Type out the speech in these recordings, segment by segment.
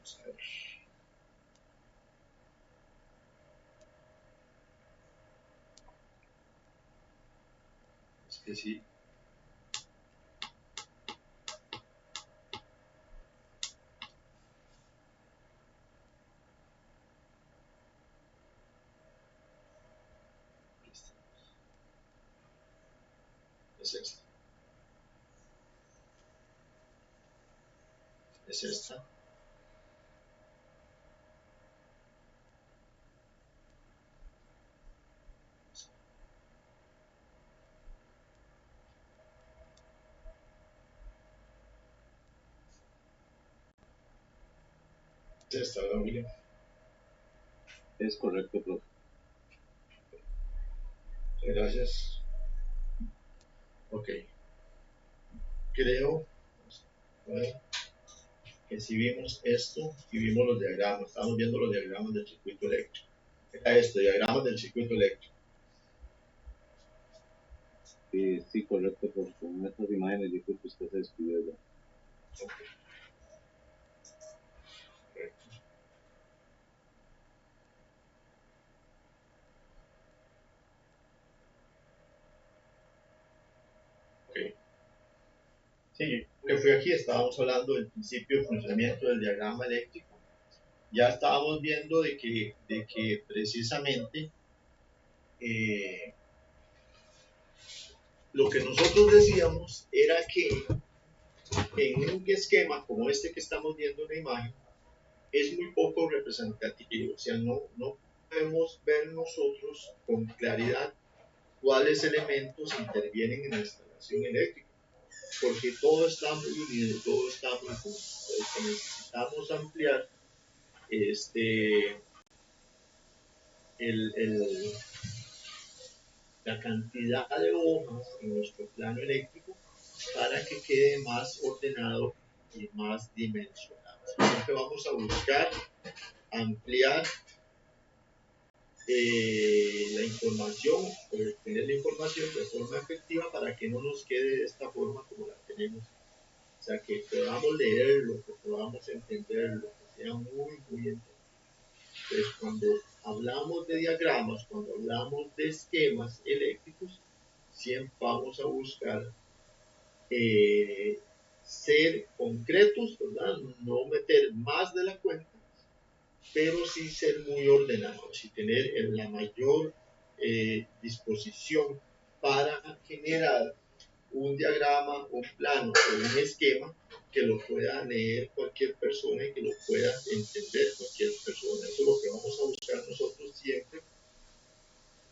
Vamos a ver. Es que sí. Es esta. Es esta. Es esta, ¿verdad, William? Es correcto, profe. Gracias. Ok. Creo que si vimos esto y vimos los diagramas, estamos viendo los diagramas del circuito eléctrico. Era esto, diagramas del circuito eléctrico. Sí, correcto, profe. Con estas imágenes yo creo que usted se describió ya. Ok. Correcto. Ok. Sí, que fue aquí, estábamos hablando del principio de funcionamiento del diagrama eléctrico. Ya estábamos viendo de que precisamente lo que nosotros decíamos era que en un esquema como este que estamos viendo en la imagen, es muy poco representativo, o sea, no podemos ver nosotros con claridad cuáles elementos intervienen en la instalación eléctrica, porque todo está muy unido, todo está muy junto. Entonces, necesitamos ampliar el, la cantidad de hojas en nuestro plano eléctrico para que quede más ordenado y más dimensionado. Siempre vamos a buscar ampliar la información, tener la información de forma efectiva para que no nos quede de esta forma como la tenemos. O sea, que podamos leerlo, que podamos entenderlo, que sea muy entendido. Entonces, cuando hablamos de diagramas, cuando hablamos de esquemas eléctricos, siempre vamos a buscar ser concretos, ¿verdad? No meter más de la cuenta, pero sí ser muy ordenados y tener la mayor disposición para generar un diagrama, un plano o un esquema que lo pueda leer cualquier persona y que lo pueda entender cualquier persona. Eso es lo que vamos a buscar nosotros siempre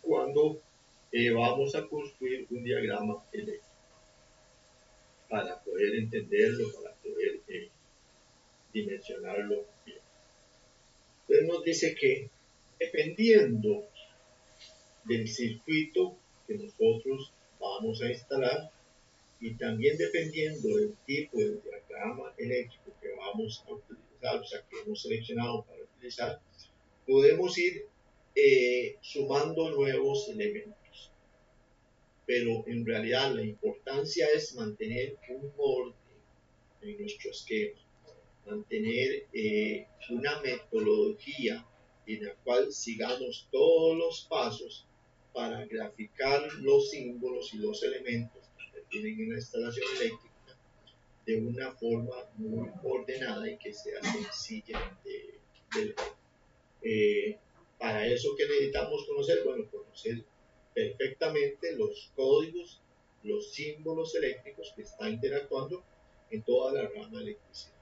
cuando vamos a construir un diagrama eléctrico, para poder entenderlo, para poder dimensionarlo bien. Entonces nos dice que dependiendo del circuito que nosotros vamos a instalar y también dependiendo del tipo de diagrama eléctrico que vamos a utilizar, o sea, que hemos seleccionado para utilizar, podemos ir sumando nuevos elementos. Pero en realidad la importancia es mantener un orden en nuestro esquema, mantener una metodología en la cual sigamos todos los pasos para graficar los símbolos y los elementos que tienen en la instalación eléctrica de una forma muy ordenada y que sea sencilla de leer. Para eso que necesitamos conocer, bueno, conocer perfectamente los códigos, los símbolos eléctricos que están interactuando en toda la rama de electricidad.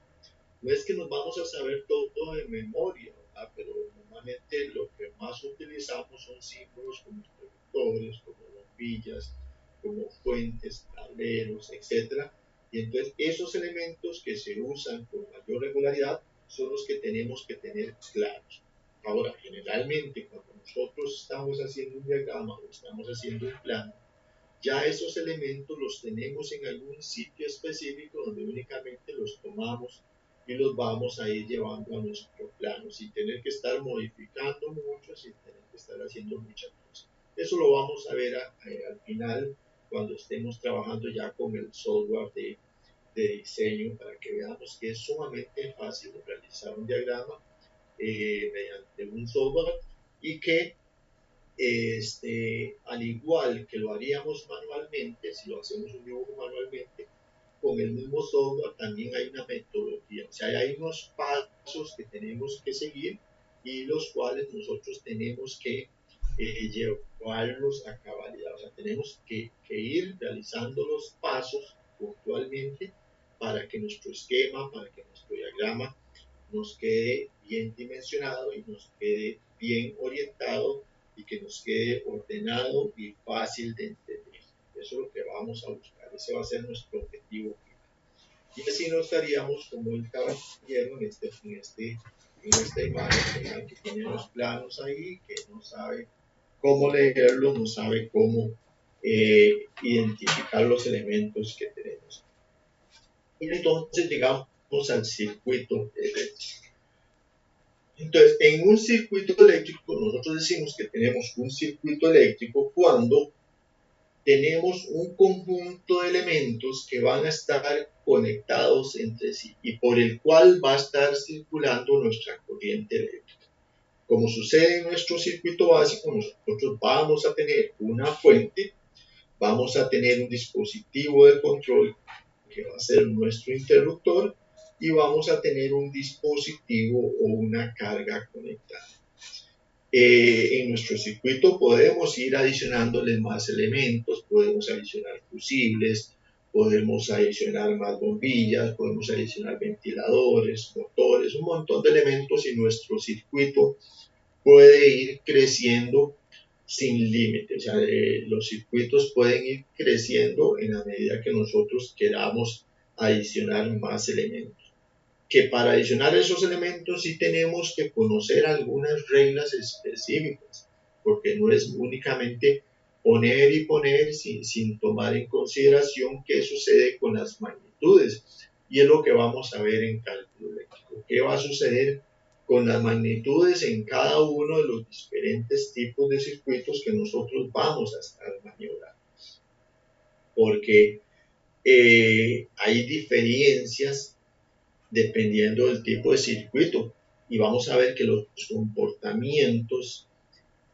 No es que nos vamos a saber todo de memoria, ¿verdad? Pero normalmente lo que más utilizamos son símbolos como interruptores, como bombillas, como fuentes, tableros, etc. Y entonces esos elementos que se usan con mayor regularidad son los que tenemos que tener claros. Ahora, generalmente cuando nosotros estamos haciendo un diagrama o estamos haciendo un plano, ya esos elementos los tenemos en algún sitio específico donde únicamente los tomamos y los vamos a ir llevando a nuestro plano, sin tener que estar modificando mucho, sin tener que estar haciendo muchas cosas. Eso lo vamos a ver al final cuando estemos trabajando ya con el software de diseño para que veamos que es sumamente fácil realizar un diagrama mediante un software y que al igual que lo haríamos manualmente, si lo hacemos un dibujo manualmente, con el mismo software también hay una metodología, o sea, hay unos pasos que tenemos que seguir y los cuales nosotros tenemos que llevarlos a cabalidad, o sea, tenemos que ir realizando los pasos puntualmente para que nuestro esquema, para que nuestro diagrama nos quede bien dimensionado y nos quede bien orientado y que nos quede ordenado y fácil de entender. Eso es lo que vamos a buscar, ese va a ser nuestro objetivo final. Y así no estaríamos como el caballero en esta imagen, que tiene los planos ahí, que no sabe cómo leerlos, no sabe cómo identificar los elementos que tenemos. Y entonces llegamos al circuito eléctrico. Entonces, en un circuito eléctrico, nosotros decimos que tenemos un circuito eléctrico cuando tenemos un conjunto de elementos que van a estar conectados entre sí y por el cual va a estar circulando nuestra corriente eléctrica. Como sucede en nuestro circuito básico, nosotros vamos a tener una fuente, vamos a tener un dispositivo de control que va a ser nuestro interruptor y vamos a tener un dispositivo o una carga conectada. En nuestro circuito podemos ir adicionándole más elementos, podemos adicionar fusibles, podemos adicionar más bombillas, podemos adicionar ventiladores, motores, un montón de elementos y nuestro circuito puede ir creciendo sin límite. O sea, los circuitos pueden ir creciendo en la medida que nosotros queramos adicionar más elementos. Que para adicionar esos elementos sí tenemos que conocer algunas reglas específicas, porque no es únicamente poner y poner sin tomar en consideración qué sucede con las magnitudes. Y es lo que vamos a ver en cálculo eléctrico. ¿Qué va a suceder con las magnitudes en cada uno de los diferentes tipos de circuitos que nosotros vamos a estar maniobrando? Porque hay diferencias dependiendo del tipo de circuito y vamos a ver que los comportamientos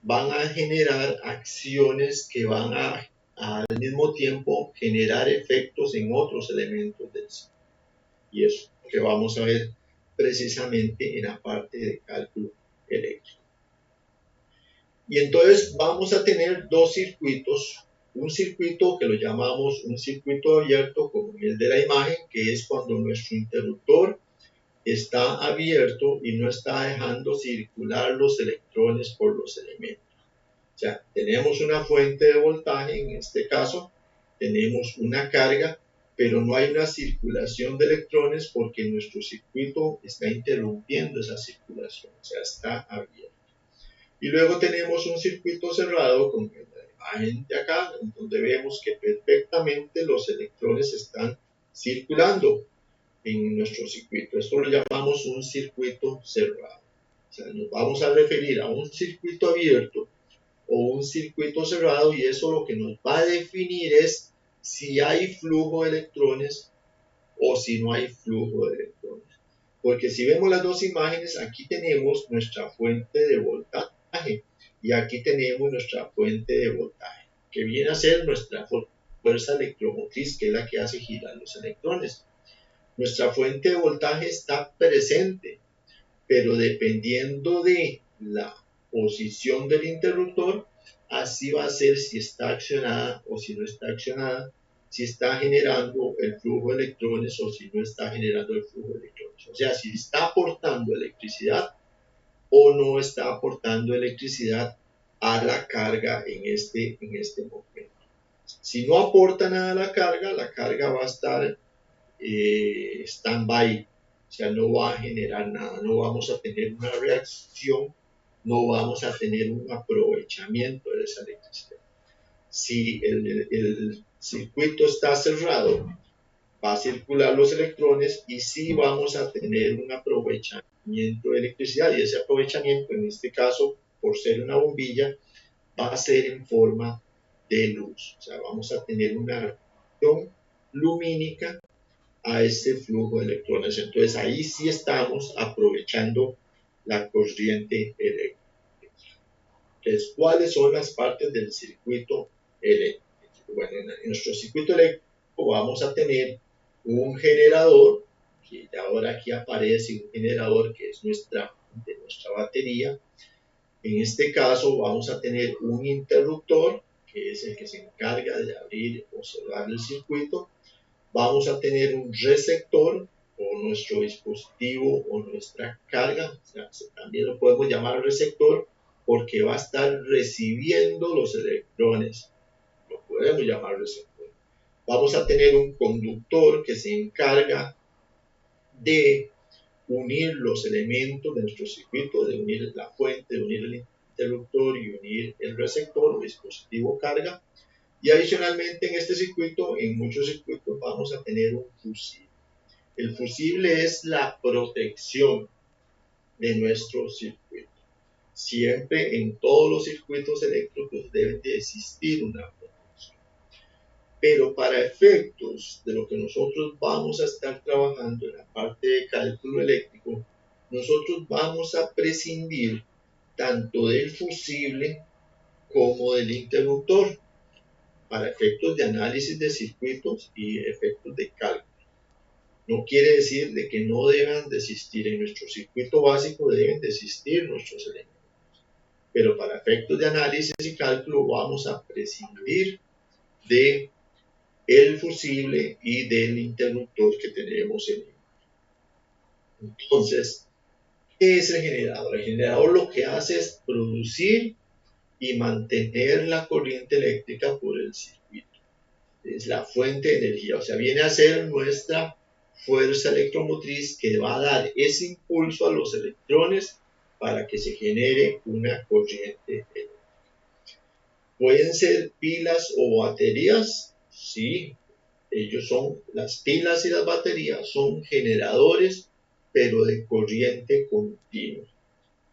van a generar acciones que van a al mismo tiempo generar efectos en otros elementos del circuito. Y eso es lo que vamos a ver precisamente en la parte de cálculo eléctrico. Y entonces vamos a tener dos circuitos, un circuito que lo llamamos un circuito abierto como el de la imagen, que es cuando nuestro interruptor está abierto y no está dejando circular los electrones por los elementos. O sea, tenemos una fuente de voltaje, en este caso, tenemos una carga, pero no hay una circulación de electrones porque nuestro circuito está interrumpiendo esa circulación, o sea, está abierto. Y luego tenemos un circuito cerrado, como en la imagen de acá, donde vemos que perfectamente los electrones están circulando en nuestro circuito. Esto lo llamamos un circuito cerrado. O sea, nos vamos a referir a un circuito abierto o un circuito cerrado y eso lo que nos va a definir es si hay flujo de electrones o si no hay flujo de electrones. Porque si vemos las dos imágenes, aquí tenemos nuestra fuente de voltaje y aquí tenemos nuestra fuente de voltaje, que viene a ser nuestra fuerza electromotriz, que es la que hace girar los electrones. Nuestra fuente de voltaje está presente, pero dependiendo de la posición del interruptor, así va a ser si está accionada o si no está accionada, si está generando el flujo de electrones o si no está generando el flujo de electrones. O sea, si está aportando electricidad o no está aportando electricidad a la carga en este momento. Si no aporta nada a la carga va a estar stand-by, o sea, no va a generar nada, no vamos a tener una reacción, no vamos a tener un aprovechamiento de esa electricidad. Si el circuito está cerrado, va a circular los electrones y sí vamos a tener un aprovechamiento de electricidad y ese aprovechamiento, en este caso, por ser una bombilla, va a ser en forma de luz, o sea, vamos a tener una reacción lumínica a este flujo de electrones. Entonces ahí sí estamos aprovechando la corriente eléctrica. Entonces, ¿cuáles son las partes del circuito eléctrico? Bueno, en nuestro circuito eléctrico vamos a tener un generador, que ahora aquí aparece un generador que es nuestra batería. En este caso vamos a tener un interruptor, que es el que se encarga de abrir o cerrar el circuito. Vamos a tener un receptor o nuestro dispositivo o nuestra carga, o sea, también lo podemos llamar receptor porque va a estar recibiendo los electrones, lo podemos llamar receptor. Vamos a tener un conductor que se encarga de unir los elementos de nuestro circuito, de unir la fuente, de unir el interruptor y unir el receptor o dispositivo carga. Y adicionalmente en este circuito, en muchos circuitos, vamos a tener un fusible. El fusible es la protección de nuestro circuito. Siempre en todos los circuitos eléctricos debe de existir una protección. Pero para efectos de lo que nosotros vamos a estar trabajando en la parte de cálculo eléctrico, nosotros vamos a prescindir tanto del fusible como del interruptor para efectos de análisis de circuitos y efectos de cálculo. No quiere decir de que no deban de existir en nuestro circuito básico, deben de existir nuestros elementos. Pero para efectos de análisis y cálculo vamos a prescindir de el fusible y del interruptor que tenemos en el. Entonces, ¿qué es el generador? El generador lo que hace es producir y mantener la corriente eléctrica por el circuito. Es la fuente de energía, o sea, viene a ser nuestra fuerza electromotriz que va a dar ese impulso a los electrones para que se genere una corriente eléctrica. ¿Pueden ser pilas o baterías? Sí, las pilas y las baterías son generadores, pero de corriente continua.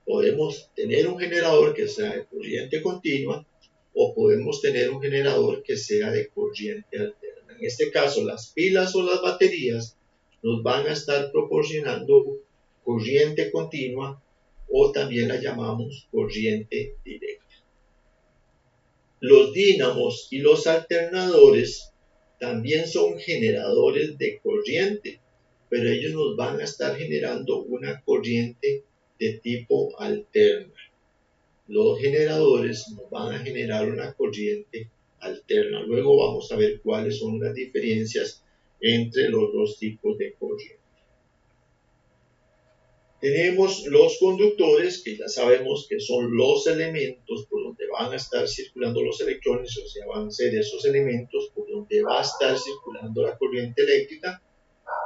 Podemos tener un generador que sea de corriente continua o podemos tener un generador que sea de corriente alterna. En este caso, las pilas o las baterías nos van a estar proporcionando corriente continua o también la llamamos corriente directa. Los dínamos y los alternadores también son generadores de corriente, pero ellos nos van a estar generando una corriente de tipo alterna. Los generadores nos van a generar una corriente alterna. Luego vamos a ver cuáles son las diferencias entre los dos tipos de corriente. Tenemos los conductores, que ya sabemos que son los elementos por donde van a estar circulando los electrones, o sea, van a ser esos elementos por donde va a estar circulando la corriente eléctrica,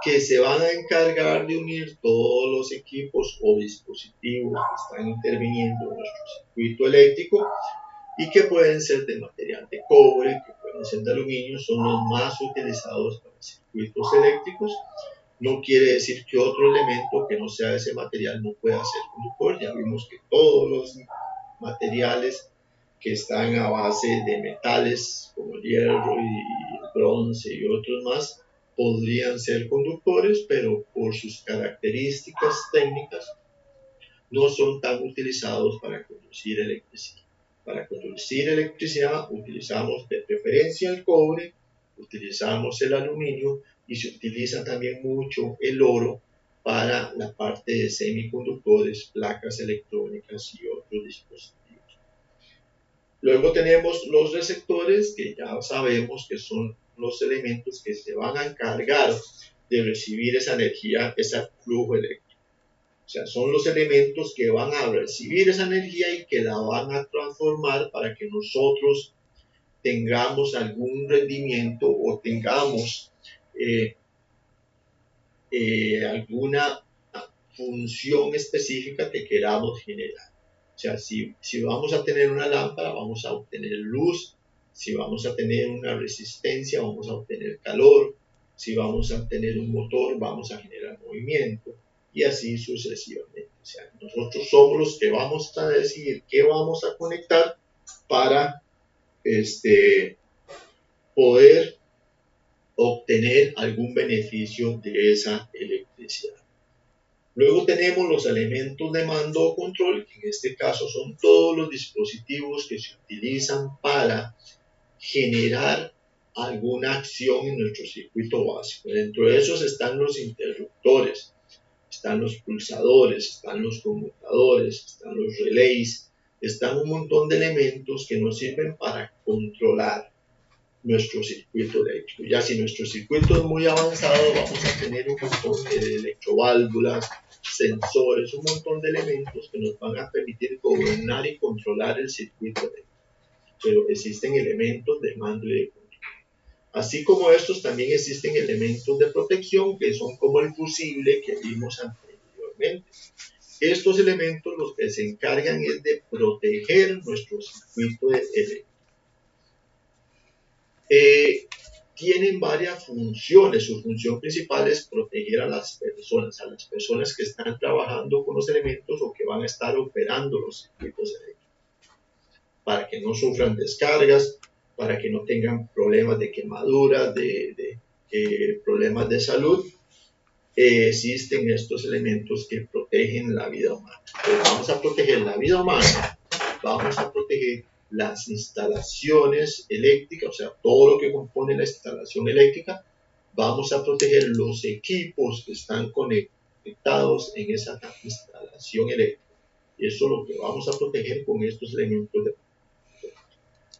que se van a encargar de unir todos los equipos o dispositivos que están interviniendo en nuestro circuito eléctrico y que pueden ser de material de cobre, que pueden ser de aluminio, son los más utilizados para circuitos eléctricos. No quiere decir que otro elemento que no sea de ese material no pueda ser conductor. Ya vimos que todos los materiales que están a base de metales como el hierro y el bronce y otros más podrían ser conductores, pero por sus características técnicas no son tan utilizados para conducir electricidad. Para conducir electricidad utilizamos de preferencia el cobre, utilizamos el aluminio y se utiliza también mucho el oro para la parte de semiconductores, placas electrónicas y otros dispositivos. Luego tenemos los receptores, que ya sabemos que son los elementos que se van a encargar de recibir esa energía, ese flujo eléctrico. O sea, son los elementos que van a recibir esa energía y que la van a transformar para que nosotros tengamos algún rendimiento o tengamos alguna función específica que queramos generar. O sea, si vamos a tener una lámpara, vamos a obtener luz. Si vamos a tener una resistencia, vamos a obtener calor. Si vamos a tener un motor, vamos a generar movimiento. Y así sucesivamente. O sea, nosotros somos los que vamos a decidir qué vamos a conectar para poder obtener algún beneficio de esa electricidad. Luego tenemos los elementos de mando o control, que en este caso son todos los dispositivos que se utilizan para generar alguna acción en nuestro circuito básico. Dentro de esos están los interruptores, están los pulsadores, están los conmutadores, están los relays, están un montón de elementos que nos sirven para controlar nuestro circuito eléctrico. Ya si nuestro circuito es muy avanzado, vamos a tener un montón de electroválvulas, sensores, un montón de elementos que nos van a permitir gobernar y controlar el circuito eléctrico. Pero existen elementos de mando y de control. Así como estos, también existen elementos de protección que son como el fusible que vimos anteriormente. Estos elementos los que se encargan es de proteger nuestro circuito eléctrico. Tienen varias funciones. Su función principal es proteger a las personas que están trabajando con los elementos o que van a estar operando los circuitos eléctricos, para que no sufran descargas, para que no tengan problemas de quemaduras, de problemas de salud. Existen estos elementos que protegen la vida humana. Entonces, vamos a proteger la vida humana, vamos a proteger las instalaciones eléctricas, o sea, todo lo que compone la instalación eléctrica, vamos a proteger los equipos que están conectados en esa instalación eléctrica. Y eso es lo que vamos a proteger con estos elementos de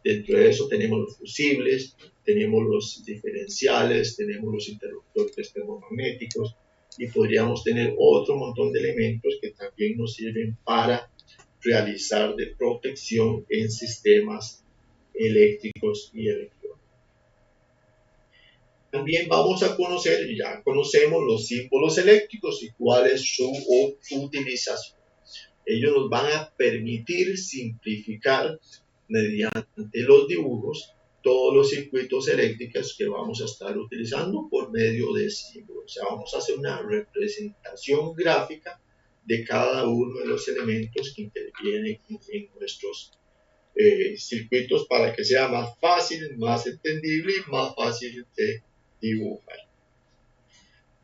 Dentro de eso tenemos los fusibles, tenemos los diferenciales, tenemos los interruptores termomagnéticos y podríamos tener otro montón de elementos que también nos sirven para realizar de protección en sistemas eléctricos y electrónicos. También vamos a conocer, ya conocemos los símbolos eléctricos y cuál es su utilización. Ellos nos van a permitir simplificar mediante los dibujos todos los circuitos eléctricos que vamos a estar utilizando por medio de símbolos. O sea, vamos a hacer una representación gráfica de cada uno de los elementos que intervienen en nuestros circuitos para que sea más fácil, más entendible y más fácil de dibujar.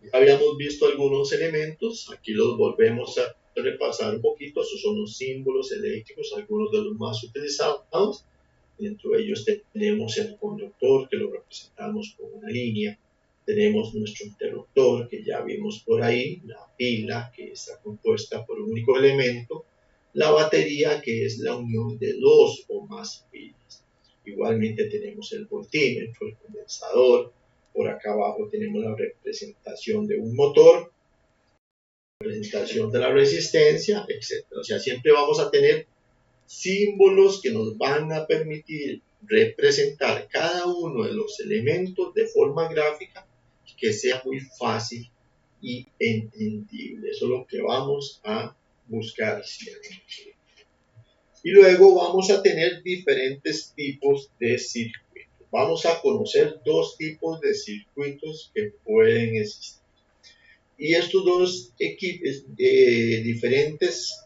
Ya habíamos visto algunos elementos, aquí los volvemos a repasar un poquito. Esos son los símbolos eléctricos, algunos de los más utilizados. Dentro de ellos tenemos el conductor, que lo representamos con una línea. Tenemos nuestro interruptor, que ya vimos por ahí, la pila, que está compuesta por un único elemento, la batería, que es la unión de dos o más pilas. Igualmente tenemos el voltímetro, el condensador. Por acá abajo tenemos la representación de un motor, representación de la resistencia, etc. O sea, siempre vamos a tener símbolos que nos van a permitir representar cada uno de los elementos de forma gráfica que sea muy fácil y entendible. Eso es lo que vamos a buscar siempre. Y luego vamos a tener diferentes tipos de circuitos. Vamos a conocer dos tipos de circuitos que pueden existir. Y estos dos diferentes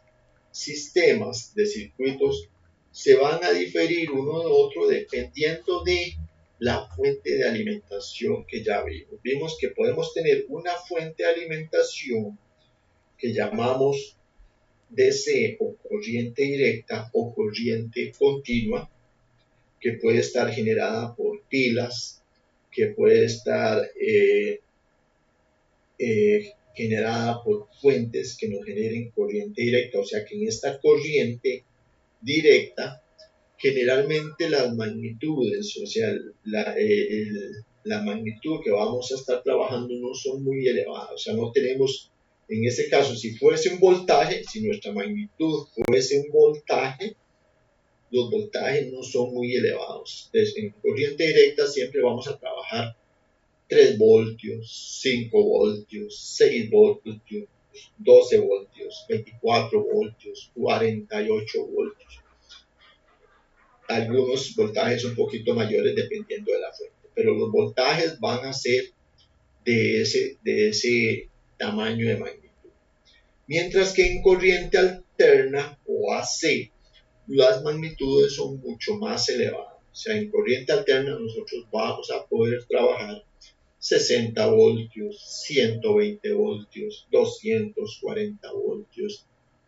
sistemas de circuitos se van a diferir uno de otro dependiendo de la fuente de alimentación que ya vimos. Vimos que podemos tener una fuente de alimentación que llamamos DC o corriente directa o corriente continua, que puede estar generada por pilas, que puede estar generada por fuentes que nos generen corriente directa. O sea que en esta corriente directa, generalmente las magnitudes, o sea, la magnitud que vamos a estar trabajando no son muy elevadas. O sea, no tenemos, en este caso, si fuese un voltaje, si nuestra magnitud fuese un voltaje, los voltajes no son muy elevados. Entonces, en corriente directa siempre vamos a trabajar 3 voltios, 5 voltios, 6 voltios, 12 voltios, 24 voltios, 48 voltios. Algunos voltajes un poquito mayores dependiendo de la fuente, pero los voltajes van a ser de ese tamaño de magnitud. Mientras que en corriente alterna o AC, las magnitudes son mucho más elevadas. O sea, en corriente alterna nosotros vamos a poder trabajar 60 voltios, 120 voltios, 240 voltios,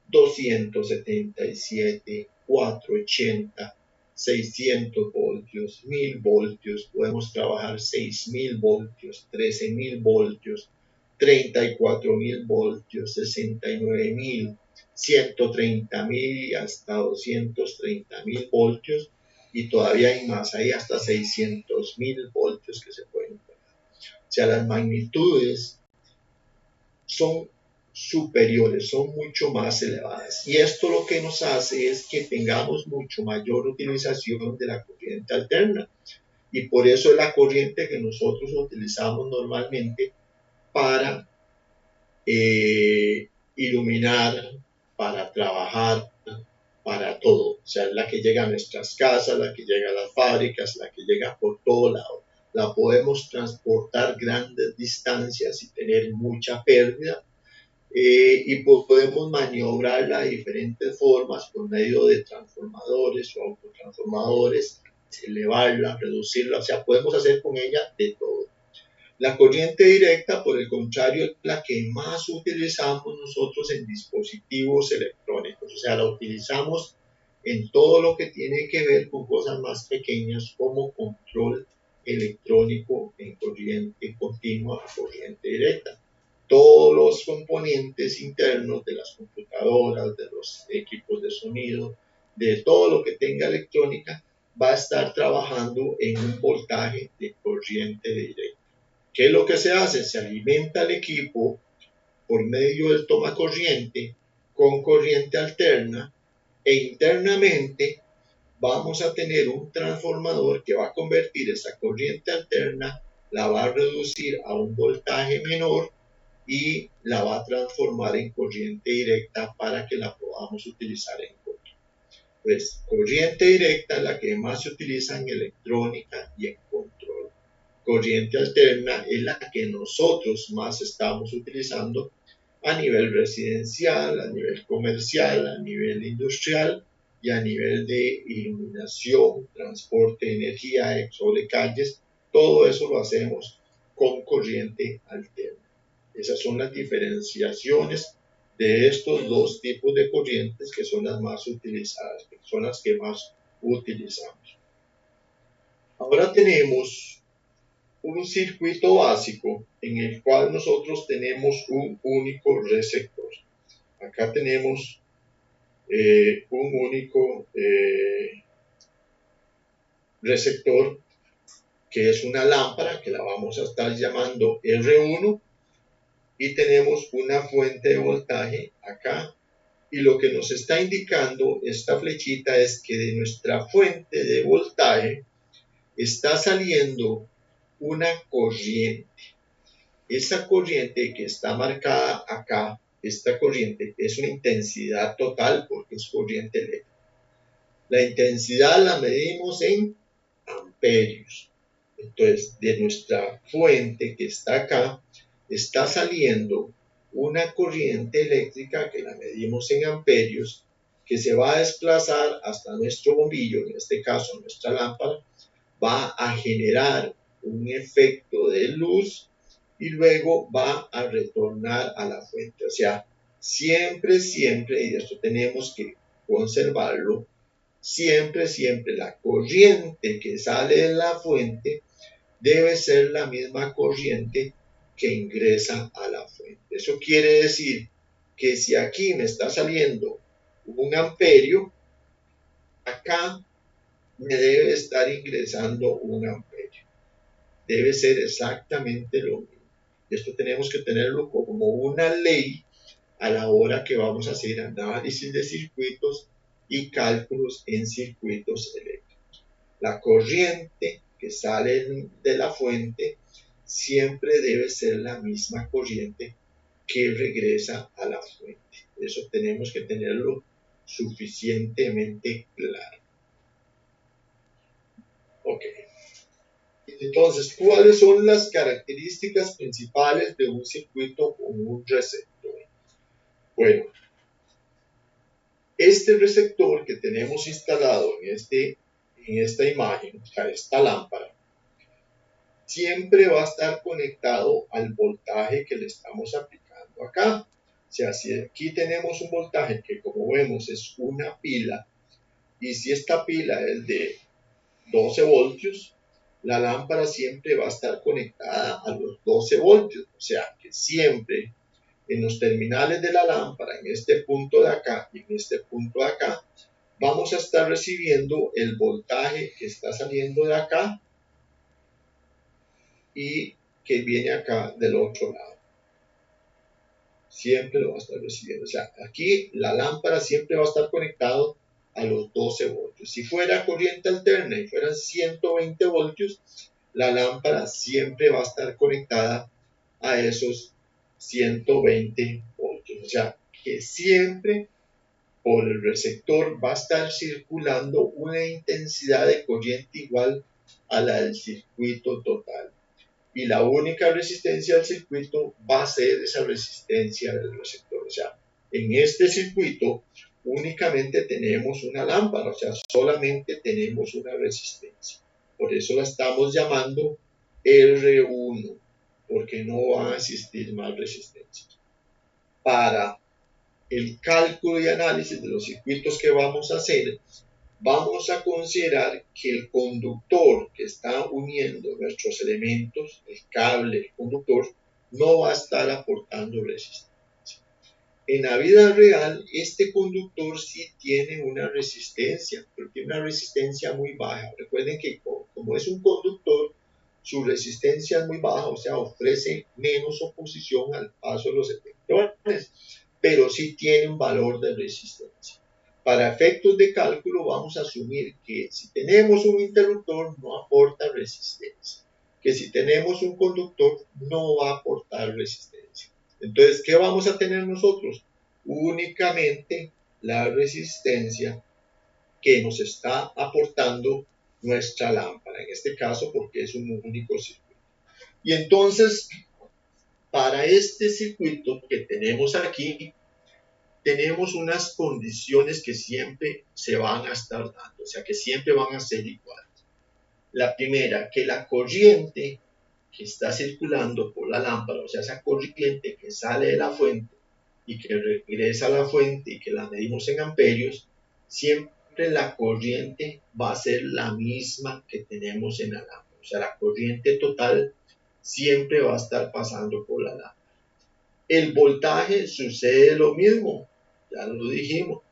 277, 480, 600 voltios, 1000 voltios, podemos trabajar 6000 voltios, 13000 voltios, 34000 voltios, 69000, 130.000 y hasta 230.000 voltios, y todavía hay más, hay hasta 600.000 voltios que se pueden poner. O sea, las magnitudes son superiores, son mucho más elevadas. Y esto lo que nos hace es que tengamos mucho mayor utilización de la corriente alterna. Y por eso es la corriente que nosotros utilizamos normalmente para iluminar, para trabajar, para todo. O sea, la que llega a nuestras casas, la que llega a las fábricas, la que llega por todo lado. La podemos transportar grandes distancias y tener mucha pérdida. Y podemos maniobrarla de diferentes formas por medio de transformadores o autotransformadores, elevarla, reducirla, o sea, podemos hacer con ella de todo. La corriente directa, por el contrario, es la que más utilizamos nosotros en dispositivos electrónicos, o sea, la utilizamos en todo lo que tiene que ver con cosas más pequeñas como control electrónico en corriente continua a corriente directa. Todos los componentes internos de las computadoras, de los equipos de sonido, de todo lo que tenga electrónica, va a estar trabajando en un voltaje de corriente directa. ¿Qué es lo que se hace? Se alimenta el equipo por medio del toma corriente con corriente alterna, e internamente vamos a tener un transformador que va a convertir esa corriente alterna, la va a reducir a un voltaje menor y la va a transformar en corriente directa para que la podamos utilizar en control. Pues corriente directa es la que más se utiliza en electrónica y en control. Corriente alterna es la que nosotros más estamos utilizando a nivel residencial, a nivel comercial, a nivel industrial y a nivel de iluminación, transporte de energía, sobre calles. Todo eso lo hacemos con corriente alterna. Esas son las diferenciaciones de estos dos tipos de corrientes que son las más utilizadas, que son las que más utilizamos. Ahora tenemos un circuito básico en el cual nosotros tenemos un único receptor. Acá tenemos un único receptor que es una lámpara que la vamos a estar llamando R1, y tenemos una fuente de voltaje acá, y lo que nos está indicando esta flechita es que de nuestra fuente de voltaje está saliendo una corriente. Esa corriente que está marcada acá, esta corriente es una intensidad total porque es corriente eléctrica. La intensidad la medimos en amperios. Entonces, de nuestra fuente que está acá, está saliendo una corriente eléctrica que la medimos en amperios, que se va a desplazar hasta nuestro bombillo, en este caso nuestra lámpara, va a generar un efecto de luz y luego va a retornar a la fuente. O sea, siempre, y esto tenemos que conservarlo, siempre la corriente que sale de la fuente debe ser la misma corriente que ingresa a la fuente. Eso quiere decir que si aquí me está saliendo un amperio, acá me debe estar ingresando un amperio. Debe ser exactamente lo mismo. Esto tenemos que tenerlo como una ley a la hora que vamos a hacer análisis de circuitos y cálculos en circuitos eléctricos. La corriente que sale de la fuente siempre debe ser la misma corriente que regresa a la fuente. Eso tenemos que tenerlo suficientemente claro. Ok. Entonces, ¿cuáles son las características principales de un circuito con un receptor? Bueno, este receptor que tenemos instalado en esta imagen, o sea, esta lámpara, siempre va a estar conectado al voltaje que le estamos aplicando acá. O sea, si aquí tenemos un voltaje que, como vemos, es una pila, y si esta pila es de 12 voltios, la lámpara siempre va a estar conectada a los 12 voltios. O sea, que siempre en los terminales de la lámpara, en este punto de acá y en este punto de acá, vamos a estar recibiendo el voltaje que está saliendo de acá y que viene acá del otro lado. Siempre lo va a estar recibiendo. O sea, aquí la lámpara siempre va a estar conectado a los 12 voltios. Si fuera corriente alterna y fueran 120 voltios, la lámpara siempre va a estar conectada a esos 120 voltios. O sea, que siempre por el receptor va a estar circulando una intensidad de corriente igual a la del circuito total. Y la única resistencia del circuito va a ser esa resistencia del receptor. O sea, en este circuito únicamente tenemos una lámpara, o sea, solamente tenemos una resistencia. Por eso la estamos llamando R1, porque no va a existir más resistencia. Para el cálculo y análisis de los circuitos que vamos a hacer, vamos a considerar que el conductor que está uniendo nuestros elementos, el cable, el conductor, no va a estar aportando resistencia. En la vida real, este conductor sí tiene una resistencia, pero tiene una resistencia muy baja. Recuerden que como es un conductor, su resistencia es muy baja, o sea, ofrece menos oposición al paso de los electrones, pero sí tiene un valor de resistencia. Para efectos de cálculo vamos a asumir que si tenemos un interruptor no aporta resistencia, que si tenemos un conductor no va a aportar resistencia. Entonces, ¿qué vamos a tener nosotros? Únicamente la resistencia que nos está aportando nuestra lámpara, en este caso porque es un único circuito. Y entonces, para este circuito que tenemos aquí, tenemos unas condiciones que siempre se van a estar dando, o sea, que siempre van a ser iguales. La primera, que la corriente que está circulando por la lámpara, o sea, esa corriente que sale de la fuente y que regresa a la fuente y que la medimos en amperios, siempre la corriente va a ser la misma que tenemos en la lámpara. O sea, la corriente total siempre va a estar pasando por la lámpara. El voltaje sucede lo mismo, ya lo dijimos.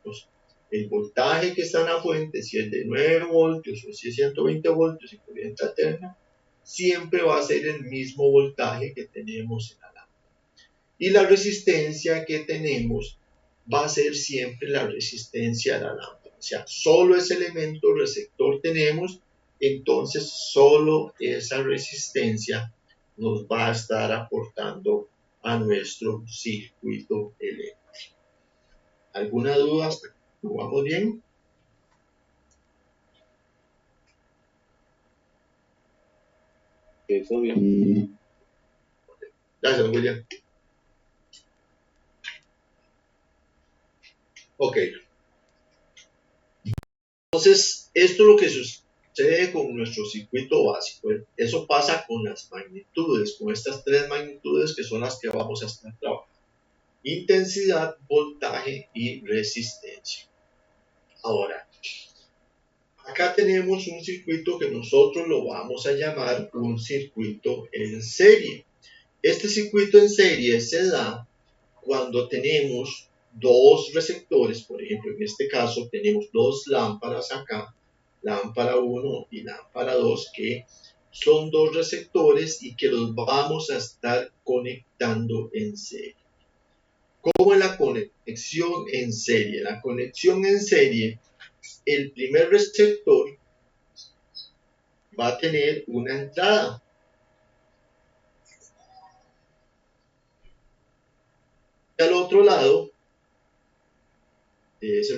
El voltaje que está en la fuente, si es de 9 voltios o si es 120 voltios y corriente alterna, siempre va a ser el mismo voltaje que tenemos en la lámpara. Y la resistencia que tenemos va a ser siempre la resistencia de la lámpara. O sea, solo ese elemento receptor tenemos, entonces solo esa resistencia nos va a estar aportando a nuestro circuito eléctrico. ¿Alguna duda? ¿Lo vamos bien? Eso bien. Gracias, William. Ok. Entonces, esto es lo que sucede con nuestro circuito básico. Eso pasa con las magnitudes, con estas tres magnitudes que son las que vamos a estar trabajando. Intensidad, voltaje y resistencia. Ahora, acá tenemos un circuito que nosotros lo vamos a llamar un circuito en serie. Este circuito en serie se da cuando tenemos dos receptores, por ejemplo, en este caso tenemos dos lámparas acá, lámpara 1 y lámpara 2, que son dos receptores y que los vamos a estar conectando en serie. ¿Cómo es la conexión en serie? La conexión en serie, el primer receptor va a tener una entrada. Y al otro lado de ese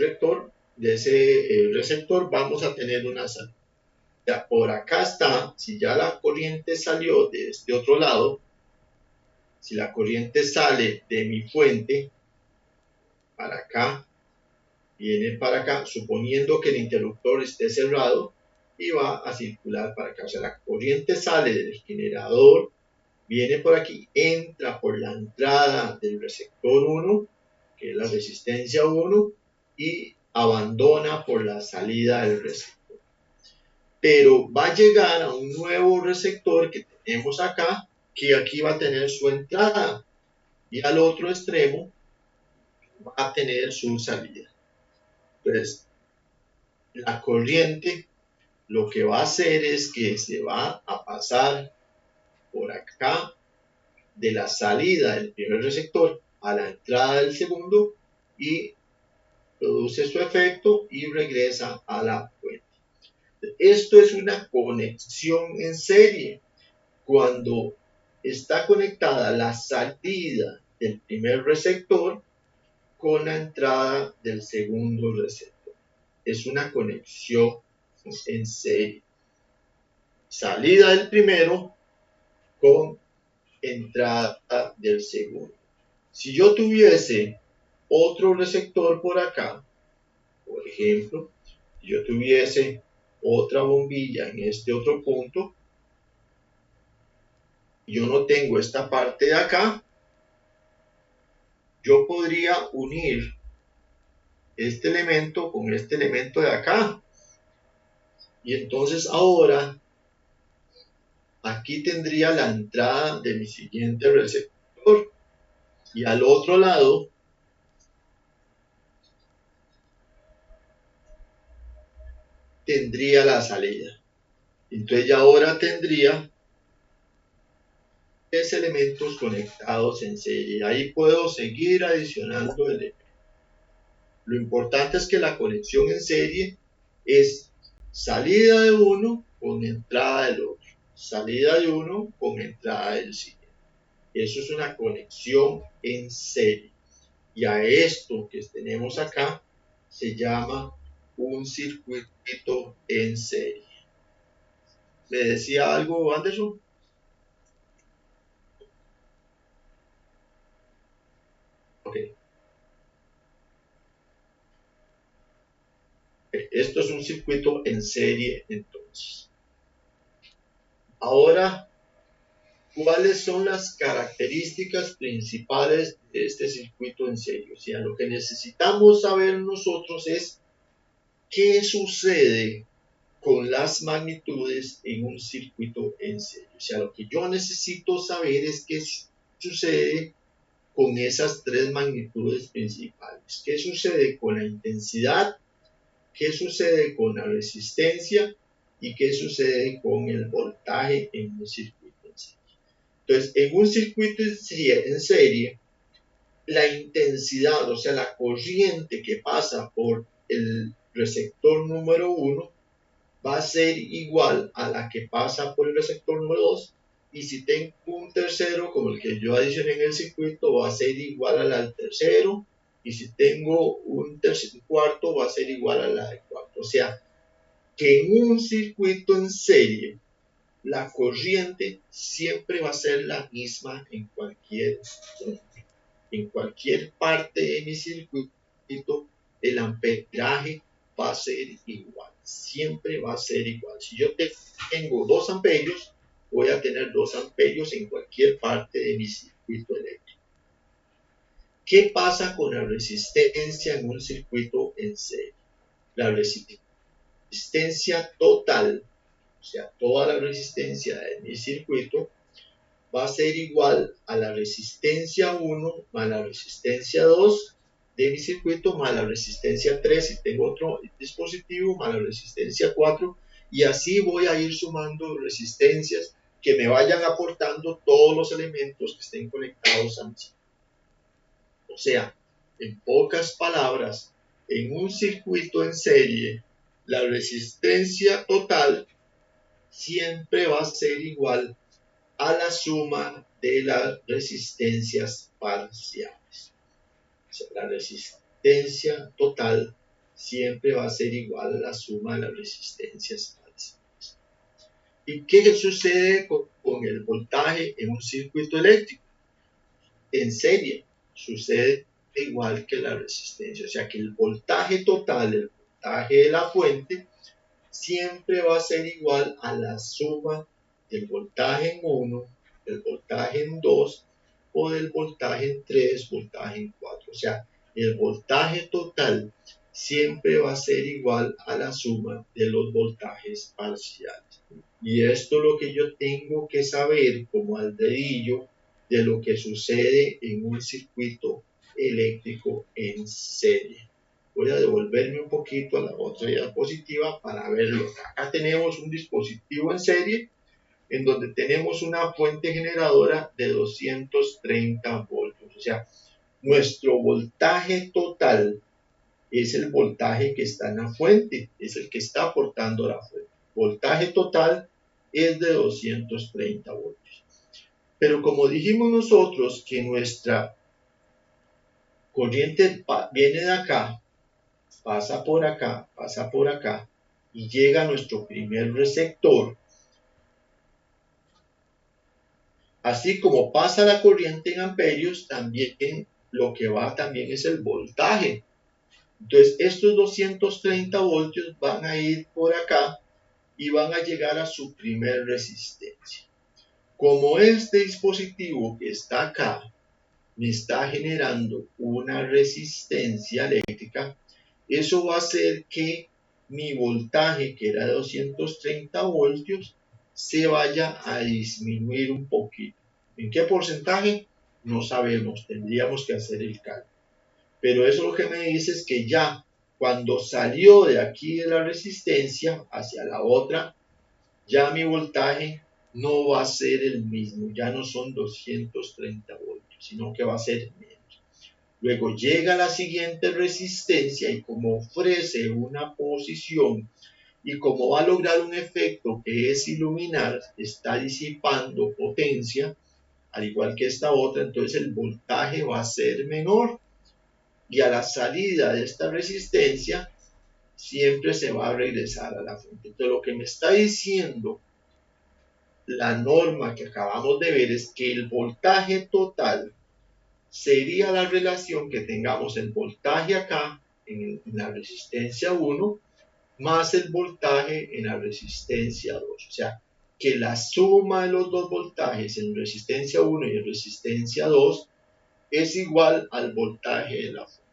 receptor vamos a tener una salida. Ya por acá está, si ya la corriente salió de este otro lado, si la corriente sale de mi fuente para acá, viene para acá, suponiendo que el interruptor esté cerrado, y va a circular para acá. O sea, la corriente sale del generador, viene por aquí, entra por la entrada del receptor 1, que es la resistencia 1, y abandona por la salida del receptor. Pero va a llegar a un nuevo receptor que tenemos acá, que aquí va a tener su entrada, y al otro extremo va a tener su salida. Entonces, la corriente lo que va a hacer es que se va a pasar por acá de la salida del primer receptor a la entrada del segundo y produce su efecto y regresa a la fuente. Esto es una conexión en serie. Cuando está conectada la salida del primer receptor con la entrada del segundo receptor. Es una conexión en serie. Salida del primero con entrada del segundo. Si yo tuviese otro receptor por acá, por ejemplo, si yo tuviese otra bombilla en este otro punto, yo no tengo esta parte de acá, yo podría unir este elemento con este elemento de acá. Y entonces ahora aquí tendría la entrada de mi siguiente receptor. Y al otro lado tendría la salida. Entonces ya ahora tendría tres elementos conectados en serie. Ahí puedo seguir adicionando elementos. Lo importante es que la conexión en serie es salida de uno con entrada del otro. Salida de uno con entrada del siguiente. Eso es una conexión en serie. Y a esto que tenemos acá se llama un circuito en serie. ¿Me decía algo, Anderson? Ok. Esto es un circuito en serie entonces. Ahora, ¿cuáles son las características principales de este circuito en serie? O sea, lo que necesitamos saber nosotros es qué sucede con las magnitudes en un circuito en serie. O sea, lo que yo necesito saber es qué sucede con esas tres magnitudes principales. ¿Qué sucede con la intensidad? ¿Qué sucede con la resistencia? ¿Y qué sucede con el voltaje en un circuito en serie? Entonces, en un circuito en serie, la intensidad, o sea, la corriente que pasa por el receptor número 1 va a ser igual a la que pasa por el receptor número 2, y si tengo un tercero como el que yo adicioné en el circuito va a ser igual a la del tercero, y si tengo un cuarto va a ser igual a la del cuarto. O sea, que en un circuito en serie la corriente siempre va a ser la misma en cualquier parte de mi circuito. El amperaje va a ser igual, siempre va a ser igual. Si yo tengo 2 amperios, voy a tener 2 amperios en cualquier parte de mi circuito eléctrico. ¿Qué pasa con la resistencia en un circuito en serie? La resistencia total, o sea, toda la resistencia de mi circuito, va a ser igual a la resistencia 1 más la resistencia 2 de mi circuito más la resistencia 3 si tengo otro dispositivo más la resistencia 4, y así voy a ir sumando resistencias que me vayan aportando todos los elementos que estén conectados a mi circuito. O sea, en pocas palabras, en un circuito en serie, la resistencia total siempre va a ser igual a la suma de las resistencias parciales. O sea, la resistencia total siempre va a ser igual a la suma de las resistencias parciales. ¿Y qué sucede con el voltaje en un circuito eléctrico? En serie sucede igual que la resistencia. O sea que el voltaje total, el voltaje de la fuente, siempre va a ser igual a la suma del voltaje en 1, del voltaje en 2 o del voltaje en 3, voltaje en 4. O sea, el voltaje total siempre va a ser igual a la suma de los voltajes parciales. Y esto es lo que yo tengo que saber como al dedillo de lo que sucede en un circuito eléctrico en serie. Voy a devolverme un poquito a la otra diapositiva para verlo. Acá tenemos un dispositivo en serie en donde tenemos una fuente generadora de 230 voltios. O sea, nuestro voltaje total es el voltaje que está en la fuente, es el que está aportando la fuente. Voltaje total es de 230 voltios. Pero como dijimos nosotros que nuestra corriente viene de acá, pasa por acá y llega a nuestro primer receptor, así como pasa la corriente en amperios, también lo que va también es el voltaje. Entonces estos 230 voltios van a ir por acá y van a llegar a su primer resistencia. Como este dispositivo que está acá me está generando una resistencia eléctrica, eso va a hacer que mi voltaje, que era de 230 voltios, se vaya a disminuir un poquito. ¿En qué porcentaje? No sabemos, tendríamos que hacer el cálculo. Pero eso lo que me dice es que ya cuando salió de aquí de la resistencia hacia la otra, ya mi voltaje no va a ser el mismo, ya no son 230 voltios, sino que va a ser menos. Luego llega la siguiente resistencia y como ofrece una posición y como va a lograr un efecto que es iluminar, está disipando potencia, al igual que esta otra, entonces el voltaje va a ser menor y a la salida de esta resistencia siempre se va a regresar a la fuente. Entonces lo que me está diciendo la norma que acabamos de ver es que el voltaje total sería la relación que tengamos el voltaje acá en la resistencia 1 más el voltaje en la resistencia 2. O sea, que la suma de los dos voltajes en resistencia 1 y en resistencia 2 es igual al voltaje de la fuente.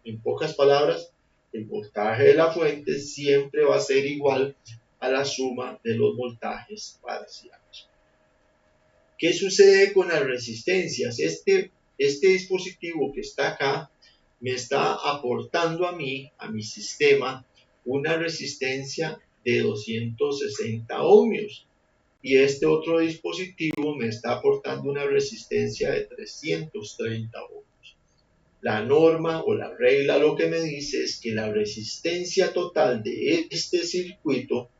En pocas palabras, el voltaje de la fuente siempre va a ser igual a la suma de los voltajes parciales. ¿Qué sucede con las resistencias? Este dispositivo que está acá me está aportando a mí, a mi sistema, una resistencia de 260 ohmios. Y este otro dispositivo me está aportando una resistencia de 330 ohmios. La norma o la regla lo que me dice es que la resistencia total de este circuito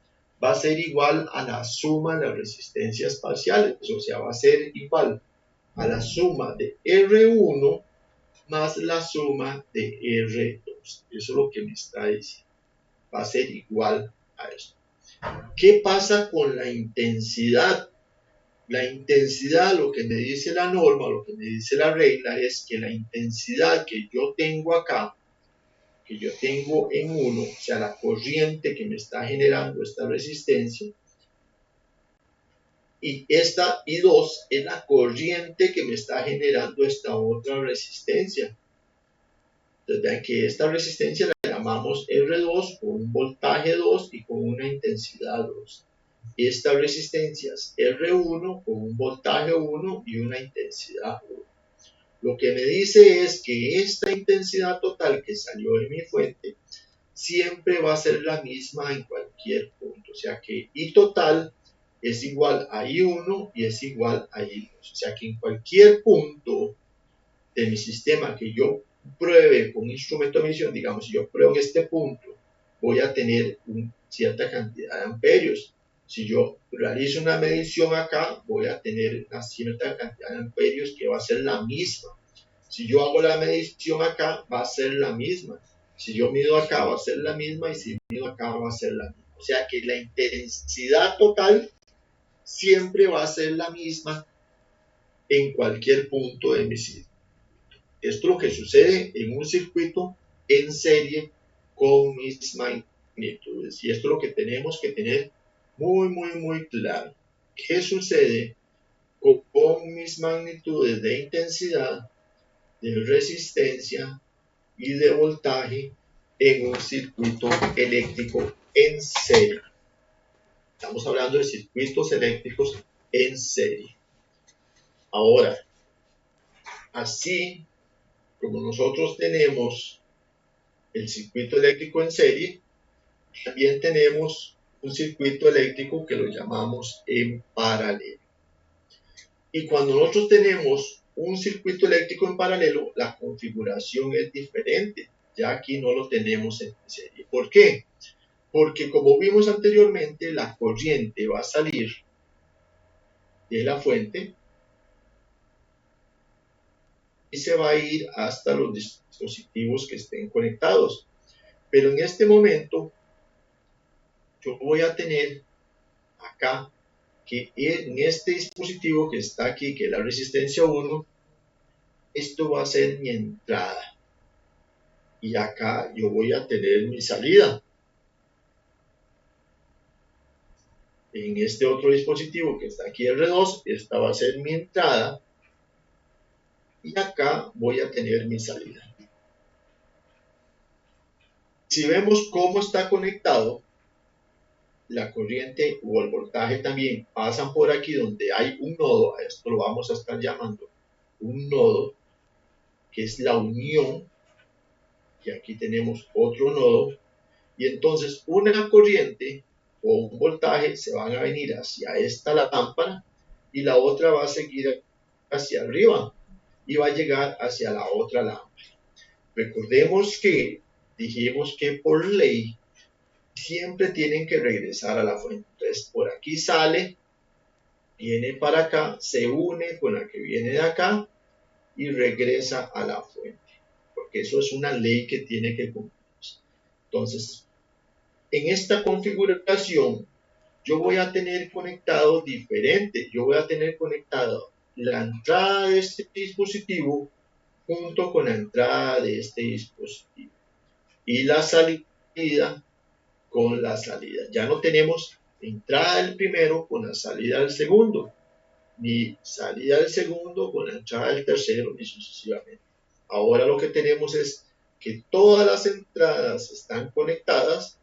va a ser igual a la suma de las resistencias parciales, o sea, va a ser igual a la suma de R1 más la suma de R2. Eso es lo que me está diciendo. Va a ser igual a esto. ¿Qué pasa con la intensidad? La intensidad, lo que me dice la norma, lo que me dice la regla, es que la intensidad que yo tengo acá, que yo tengo en 1, o sea, la corriente que me está generando esta resistencia, y 2 es la corriente que me está generando esta otra resistencia. Entonces vean que esta resistencia la llamamos R2 con un voltaje 2 y con una intensidad 2. Estas resistencias R1 con un voltaje 1 y una intensidad 1. Lo que me dice es que esta intensidad total que salió de mi fuente siempre va a ser la misma en cualquier punto. O sea que I total es igual a I1 y es igual a I2. O sea que en cualquier punto de mi sistema que yo pruebe con un instrumento de medición, digamos, si yo pruebo en este punto, voy a tener cierta cantidad de amperios. Si yo realizo una medición acá, voy a tener una cierta cantidad de amperios que va a ser la misma. Si yo hago la medición acá, va a ser la misma. Si yo mido acá, va a ser la misma. Y si mido acá, va a ser la misma. O sea que la intensidad total siempre va a ser la misma en cualquier punto de mi circuito. Esto es lo que sucede en un circuito en serie con misma intensidad. magnitudes. Y esto es lo que tenemos que tener muy claro. ¿Qué sucede con mis magnitudes de intensidad, de resistencia y de voltaje en un circuito eléctrico en serie? Estamos hablando de circuitos eléctricos en serie. Ahora, así como nosotros tenemos el circuito eléctrico en serie, también tenemos un circuito eléctrico que lo llamamos en paralelo. Y cuando nosotros tenemos un circuito eléctrico en paralelo, la configuración es diferente. Ya aquí no lo tenemos en serie. ¿Por qué? Porque como vimos anteriormente, la corriente va a salir de la fuente y se va a ir hasta los dispositivos que estén conectados. Pero en este momento, yo voy a tener acá que en este dispositivo que está aquí, que es la resistencia 1, esto va a ser mi entrada. Y acá yo voy a tener mi salida. En este otro dispositivo que está aquí R2, esta va a ser mi entrada. Y acá voy a tener mi salida. Si vemos cómo está conectado, la corriente o el voltaje también pasan por aquí donde hay un nodo. A esto lo vamos a estar llamando un nodo, que es la unión. Y aquí tenemos otro nodo. Y entonces una corriente o un voltaje se van a venir hacia esta lámpara y la otra va a seguir hacia arriba y va a llegar hacia la otra lámpara. Recordemos que dijimos que por ley siempre tienen que regresar a la fuente. Entonces por aquí sale, viene para acá, se une con la que viene de acá y regresa a la fuente. Porque eso es una ley que tiene que cumplirse. Entonces, en esta configuración, yo voy a tener conectado diferente. Yo voy a tener conectado la entrada de este dispositivo junto con la entrada de este dispositivo. Y la salida con la salida. Ya no tenemos entrada del primero con la salida del segundo, ni salida del segundo con la entrada del tercero, ni sucesivamente. Ahora lo que tenemos es que todas las entradas están conectadas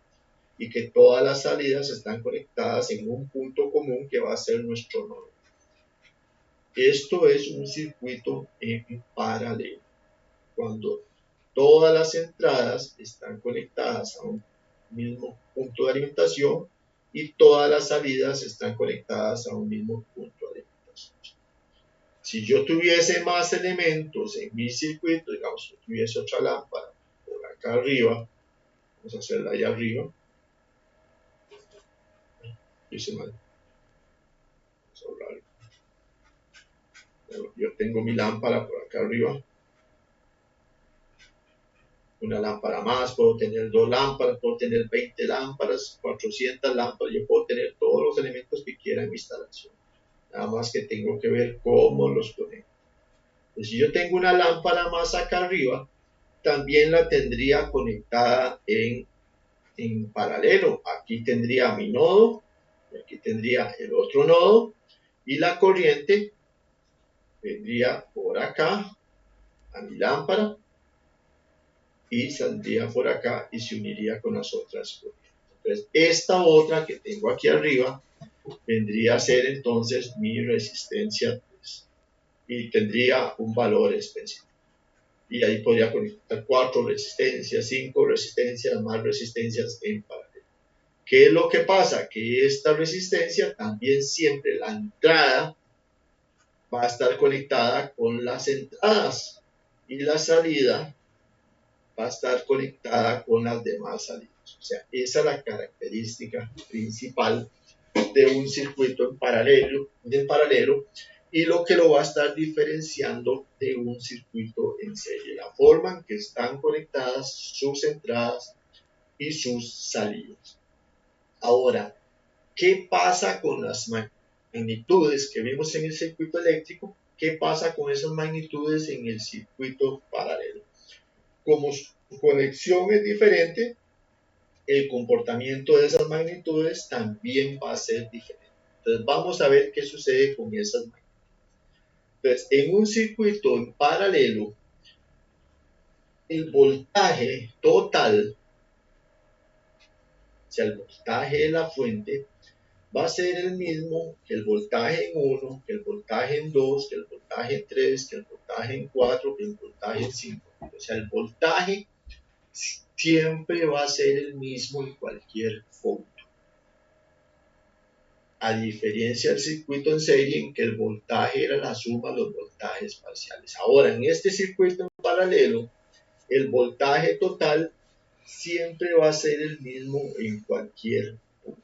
y que todas las salidas están conectadas en un punto común que va a ser nuestro nodo. Esto es un circuito en paralelo. Cuando todas las entradas están conectadas a un mismo punto de alimentación y todas las salidas están conectadas a un mismo punto de alimentación. Si yo tuviese más elementos en mi circuito, digamos, si tuviese otra lámpara por acá arriba, vamos a hacerla allá arriba, hice mal, vamos a hablar. Yo tengo mi lámpara por acá arriba, una lámpara más, puedo tener 2 lámparas, puedo tener 20 lámparas, 400 lámparas, yo puedo tener todos los elementos que quiera en mi instalación. Nada más que tengo que ver cómo los conecto. Pues si yo tengo una lámpara más acá arriba, también la tendría conectada en paralelo. Aquí tendría mi nodo, y aquí tendría el otro nodo, y la corriente vendría por acá a mi lámpara, y saldría por acá y se uniría con las otras corrientes. Entonces, esta otra que tengo aquí arriba vendría a ser entonces mi resistencia 3 y tendría un valor específico. Y ahí podría conectar 4 resistencias, 5 resistencias, más resistencias en paralelo. ¿Qué es lo que pasa? Que esta resistencia también siempre la entrada va a estar conectada con las entradas y la salida va a estar conectada con las demás salidas. O sea, esa es la característica principal de un circuito en paralelo y lo que lo va a estar diferenciando de un circuito en serie. La forma en que están conectadas sus entradas y sus salidas. Ahora, ¿qué pasa con las magnitudes que vimos en el circuito eléctrico? ¿Qué pasa con esas magnitudes en el circuito paralelo? Como su conexión es diferente, el comportamiento de esas magnitudes también va a ser diferente. Entonces vamos a ver qué sucede con esas magnitudes. Entonces, en un circuito en paralelo, el voltaje total, o sea, el voltaje de la fuente, va a ser el mismo que el voltaje en 1, que el voltaje en 2, que el voltaje en 3, que el voltaje en 4, que el voltaje en 5. O sea, el voltaje siempre va a ser el mismo en cualquier punto. A diferencia del circuito en serie en que el voltaje era la suma de los voltajes parciales. Ahora, en este circuito en paralelo, el voltaje total siempre va a ser el mismo en cualquier punto.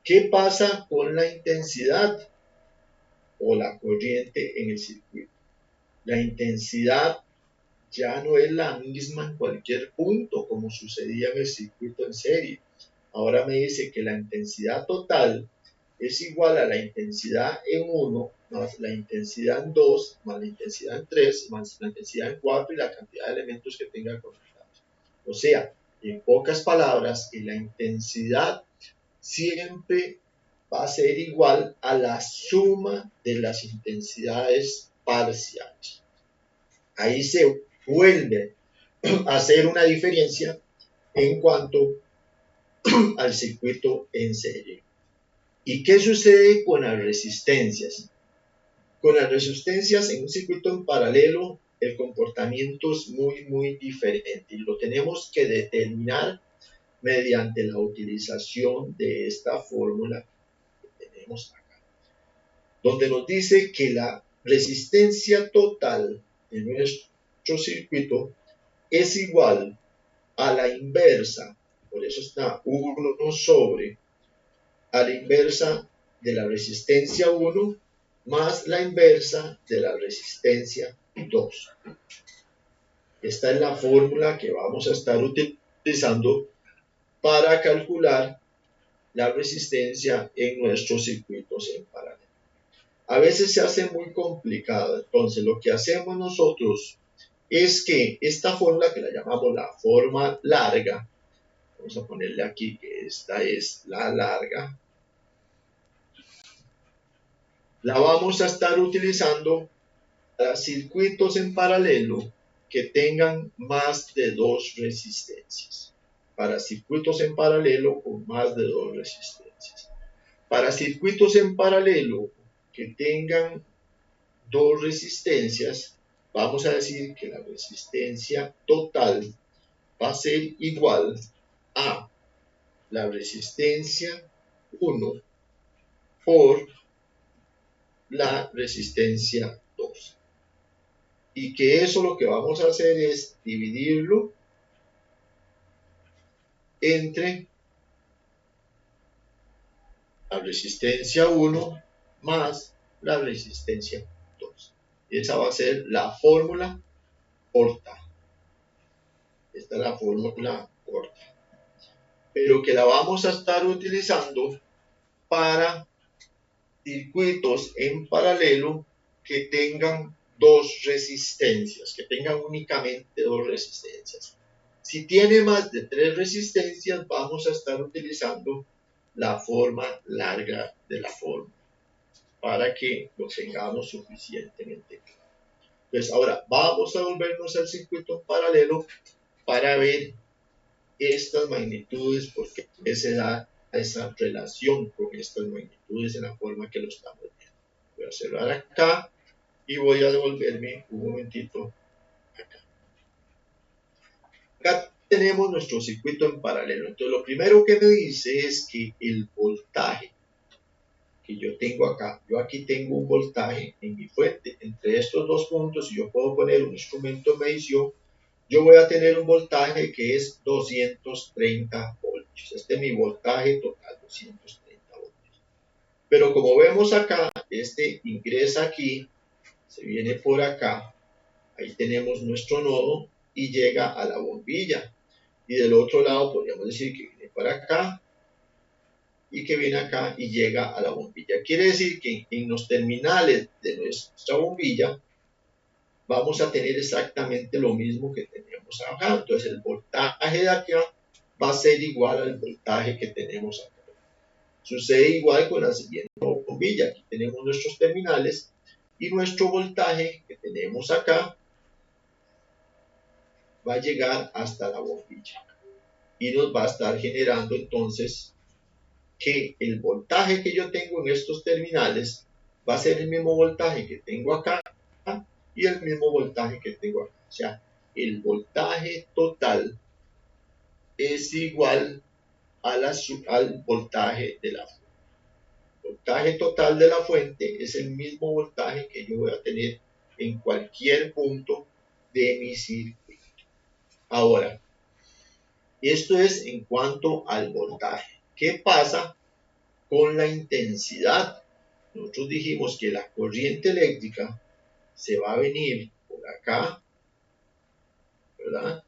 ¿Qué pasa con la intensidad o la corriente en el circuito? La intensidad ya no es la misma en cualquier punto como sucedía en el circuito en serie. Ahora me dice que la intensidad total es igual a la intensidad en 1 más la intensidad en 2 más la intensidad en 3 más la intensidad en 4 y la cantidad de elementos que tenga conectados. O sea, en pocas palabras, la intensidad siempre va a ser igual a la suma de las intensidades parciales. Ahí se vuelve a hacer una diferencia en cuanto al circuito en serie. ¿Y qué sucede con las resistencias? Con las resistencias en un circuito en paralelo, el comportamiento es muy diferente y lo tenemos que determinar mediante la utilización de esta fórmula que tenemos acá, donde nos dice que la resistencia total de nuestro circuito es igual a la inversa, por eso está 1 sobre a la inversa de la resistencia 1 más la inversa de la resistencia 2. Esta es la fórmula que vamos a estar utilizando para calcular la resistencia en nuestros circuitos en paralelo. A veces se hace muy complicado, entonces lo que hacemos nosotros es que esta fórmula, que la llamamos la forma larga, vamos a ponerle aquí que esta es la larga, la vamos a estar utilizando para circuitos en paralelo que tengan más de 2 resistencias. Para circuitos en paralelo con más de 2 resistencias. Para circuitos en paralelo que tengan 2 resistencias, vamos a decir que la resistencia total va a ser igual a la resistencia 1 por la resistencia 2. Y que eso lo que vamos a hacer es dividirlo entre la resistencia 1 más la resistencia 2. Esa va a ser la fórmula corta. Esta es la fórmula corta. Pero que la vamos a estar utilizando para circuitos en paralelo que tengan 2 resistencias, que tengan únicamente 2 resistencias. Si tiene más de 3 resistencias, vamos a estar utilizando la forma larga de la fórmula para que lo tengamos suficientemente claro. Pues ahora vamos a volvernos al circuito en paralelo para ver estas magnitudes, porque se da esa relación con estas magnitudes en la forma que lo estamos viendo. Voy a cerrar acá y voy a devolverme un momentito acá. Acá tenemos nuestro circuito en paralelo. Entonces lo primero que me dice es que el voltaje que yo tengo acá, yo aquí tengo un voltaje en mi fuente. Entre estos dos puntos, si yo puedo poner un instrumento de medición, yo voy a tener un voltaje que es 230 voltios. Este es mi voltaje total, 230 voltios. Pero como vemos acá, este ingresa aquí, se viene por acá, ahí tenemos nuestro nodo y llega a la bombilla. Y del otro lado podríamos decir que viene para acá y que viene acá y llega a la bombilla. Quiere decir que en los terminales de nuestra bombilla vamos a tener exactamente lo mismo que tenemos acá. Entonces el voltaje de acá va a ser igual al voltaje que tenemos acá. Sucede igual con la siguiente bombilla. Aquí tenemos nuestros terminales y nuestro voltaje que tenemos acá va a llegar hasta la bombilla y nos va a estar generando entonces que el voltaje que yo tengo en estos terminales va a ser el mismo voltaje que tengo acá y el mismo voltaje que tengo acá. O sea, el voltaje total es igual al voltaje de la fuente. El voltaje total de la fuente es el mismo voltaje que yo voy a tener en cualquier punto de mi circuito. Ahora, esto es en cuanto al voltaje. ¿Qué pasa con la intensidad? Nosotros dijimos que la corriente eléctrica se va a venir por acá, ¿verdad?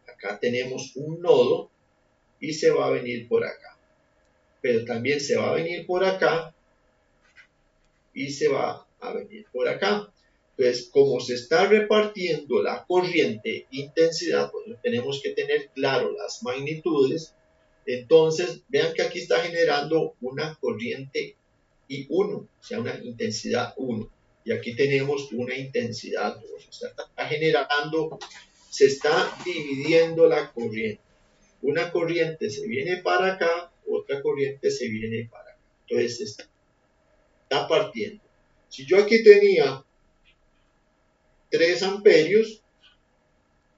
Acá tenemos un nodo y se va a venir por acá. Pero también se va a venir por acá y se va a venir por acá. Entonces, como se está repartiendo la corriente intensidad, pues tenemos que tener claro las magnitudes. Entonces, vean que aquí está generando una corriente I1, o sea, una intensidad 1. Y aquí tenemos una intensidad 2. O sea, está generando, se está dividiendo la corriente. Una corriente se viene para acá, otra corriente se viene para acá. Entonces, está partiendo. Si yo aquí tenía 3 amperios,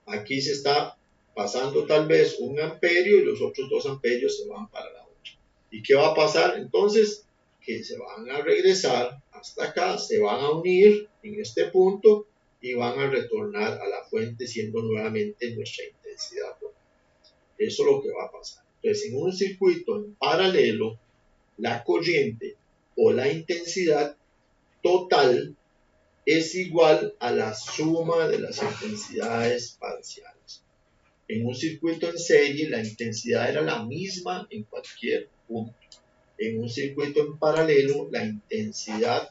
aquí se está pasando tal vez 1 amperio y los otros 2 amperios se van para la otra. ¿Y qué va a pasar? Entonces, que se van a regresar hasta acá, se van a unir en este punto y van a retornar a la fuente siendo nuevamente nuestra intensidad. Eso es lo que va a pasar. Entonces, en un circuito en paralelo, la corriente o la intensidad total es igual a la suma de las intensidades parciales. En un circuito en serie, la intensidad era la misma en cualquier punto. En un circuito en paralelo, la intensidad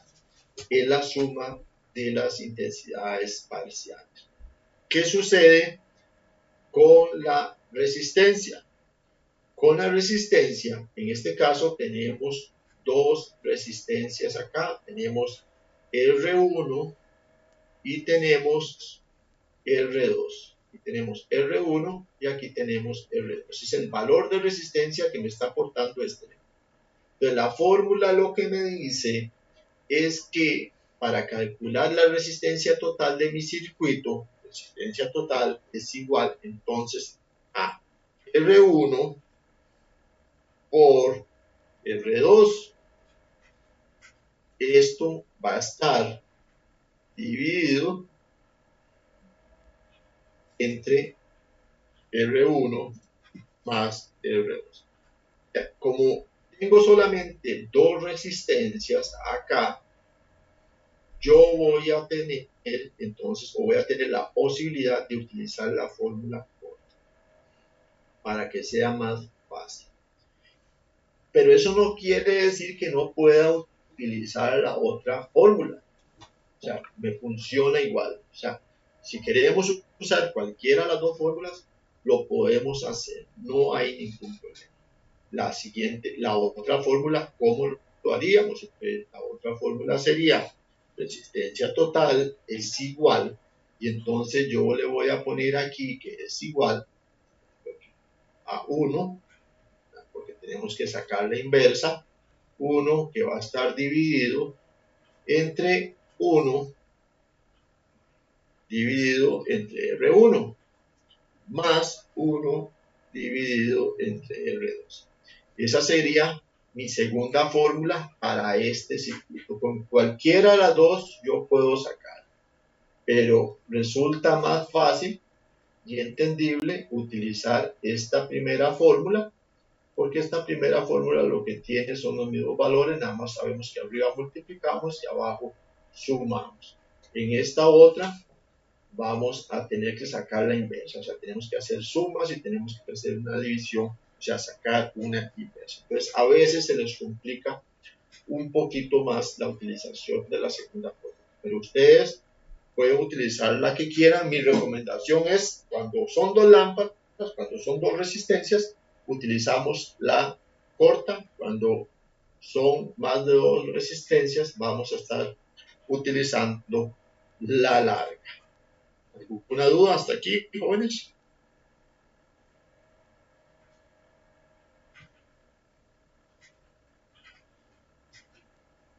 es la suma de las intensidades parciales. ¿Qué sucede con la resistencia? Con la resistencia, en este caso tenemos dos resistencias acá. Tenemos R1 y tenemos R2. Aquí tenemos R1 y aquí tenemos R2. Es el valor de resistencia que me está aportando este. Entonces la fórmula lo que me dice es que para calcular la resistencia total de mi circuito, resistencia total es igual entonces a R1 por R2. Esto va a estar dividido entre R1 más R2. Como tengo solamente dos resistencias acá, yo voy a tener entonces, o voy a tener la posibilidad de utilizar la fórmula corta para que sea más fácil. Pero eso no quiere decir que no pueda utilizar la otra fórmula. O sea, me funciona igual. O sea, si queremos usar cualquiera de las dos fórmulas, lo podemos hacer. No hay ningún problema. La otra fórmula, ¿cómo lo haríamos? La otra fórmula sería resistencia total es igual, y entonces yo le voy a poner aquí que es igual a 1, porque tenemos que sacar la inversa, 1 que va a estar dividido entre 1 dividido entre R1 más 1 dividido entre R2. Esa sería mi segunda fórmula para este circuito. Con cualquiera de las dos yo puedo sacar, pero resulta más fácil y entendible utilizar esta primera fórmula, porque esta primera fórmula lo que tiene son los mismos valores, nada más sabemos que arriba multiplicamos y abajo sumamos. En esta otra vamos a tener que sacar la inversa, o sea, tenemos que hacer sumas y tenemos que hacer una división, o sea, sacar una inversa. Entonces, a veces se les complica un poquito más la utilización de la segunda fórmula, pero ustedes pueden utilizar la que quieran. Mi recomendación es, cuando son dos lámparas, Cuando son dos resistencias, utilizamos la corta. Cuando son más de dos resistencias, vamos a estar utilizando la larga. ¿Alguna duda hasta aquí, jóvenes?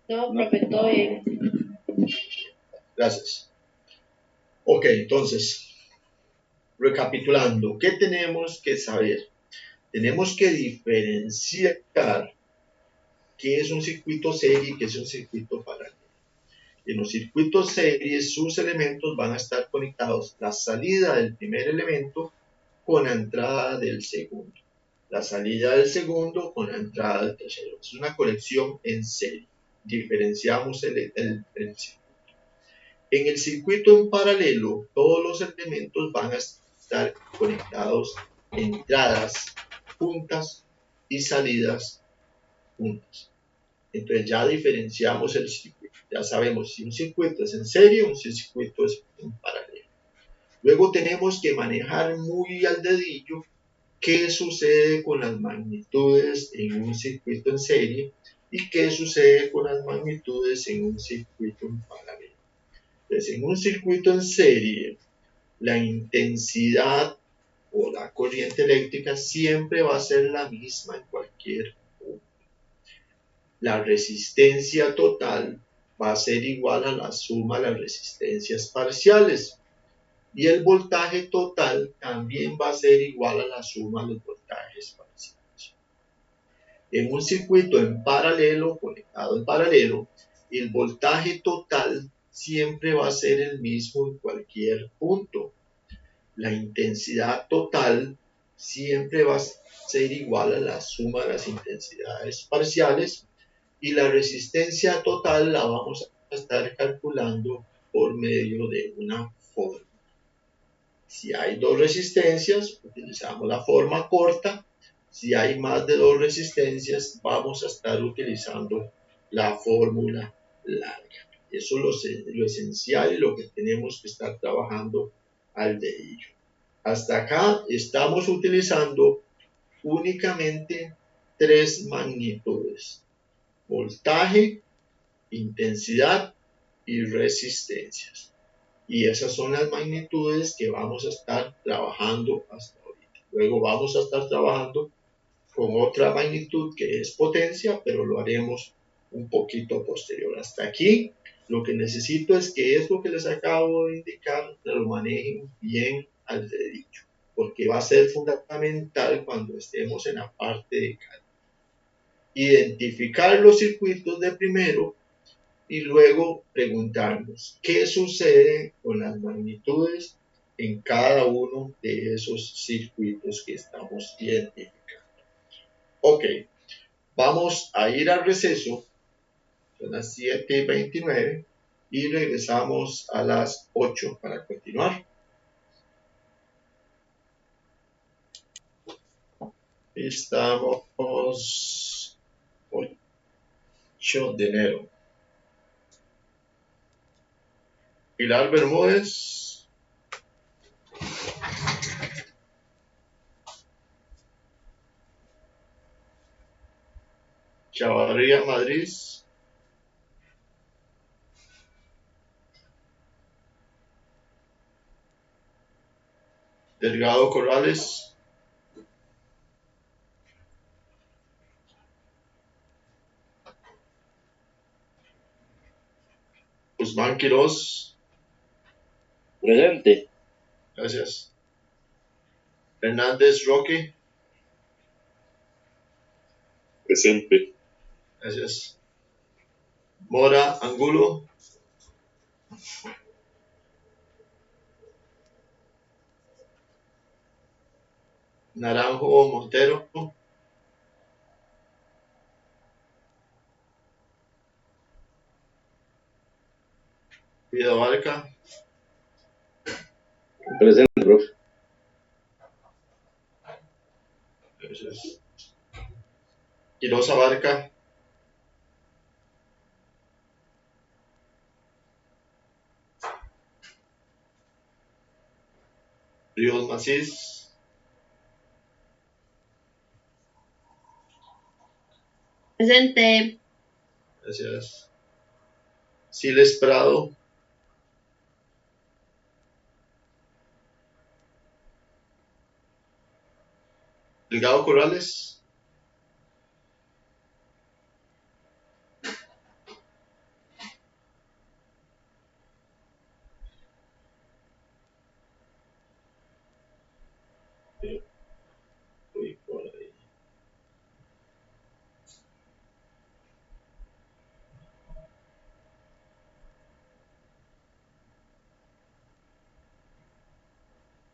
No, profe, todo bien. Gracias. Ok, entonces, recapitulando, ¿qué tenemos que saber? Tenemos que diferenciar qué es un circuito serie y qué es un circuito paralelo. En los circuitos series, sus elementos van a estar conectados, la salida del primer elemento con la entrada del segundo, la salida del segundo con la entrada del tercero. Es una conexión en serie. Diferenciamos el circuito. En el circuito en paralelo, todos los elementos van a estar conectados, entradas juntas y salidas juntas. Entonces ya diferenciamos el circuito. Ya sabemos si un circuito es en serie o un circuito es en paralelo. Luego tenemos que manejar muy al dedillo qué sucede con las magnitudes en un circuito en serie y qué sucede con las magnitudes en un circuito en paralelo. Entonces, en un circuito en serie, la intensidad o la corriente eléctrica siempre va a ser la misma en cualquier punto. La resistencia total va a ser igual a la suma de las resistencias parciales. Y el voltaje total también va a ser igual a la suma de los voltajes parciales. En un circuito en paralelo, conectado en paralelo, el voltaje total siempre va a ser el mismo en cualquier punto. La intensidad total siempre va a ser igual a la suma de las intensidades parciales y la resistencia total la vamos a estar calculando por medio de una fórmula. Si hay dos resistencias, utilizamos la forma corta. Si hay más de dos resistencias, vamos a estar utilizando la fórmula larga. Eso es lo esencial y lo que tenemos que estar trabajando al dedillo. Hasta acá estamos utilizando únicamente tres magnitudes: voltaje, intensidad y resistencias. Y esas son las magnitudes que vamos a estar trabajando hasta ahorita. Luego vamos a estar trabajando con otra magnitud que es potencia, pero lo haremos un poquito posterior. Hasta aquí lo que necesito es que esto que les acabo de indicar lo manejen bien al dedillo, porque va a ser fundamental cuando estemos en la parte de cálculo. Identificar los circuitos de primero y luego preguntarnos qué sucede con las magnitudes en cada uno de esos circuitos que estamos identificando. Ok, vamos a ir al receso, son las 7:29 y regresamos a las 8 para continuar. Estamos 8 de enero. Pilar Bermúdez. Chavarría Madrid. Delgado Corrales. Guzmán Quiroz. Presente. Gracias. Hernández Roque. Presente. Gracias. Mora Angulo. Naranjo Montero. Vida Barca. Presente, profe. Gracias. Quiroz Abarca. Ríos Macís. Presente. Gracias. Siles Prado. Delgado Corrales. Voy por ahí.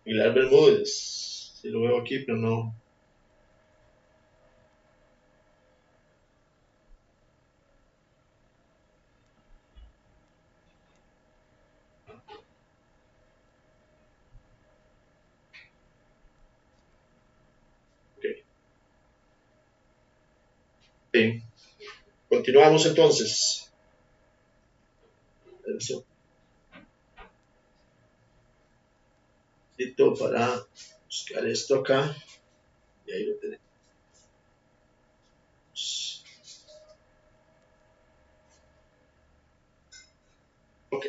Pilar Bermúdez. Sí lo veo aquí, pero no. Bien. Continuamos entonces. Eso. Listo para buscar esto acá. Y ahí lo tenemos. Ok.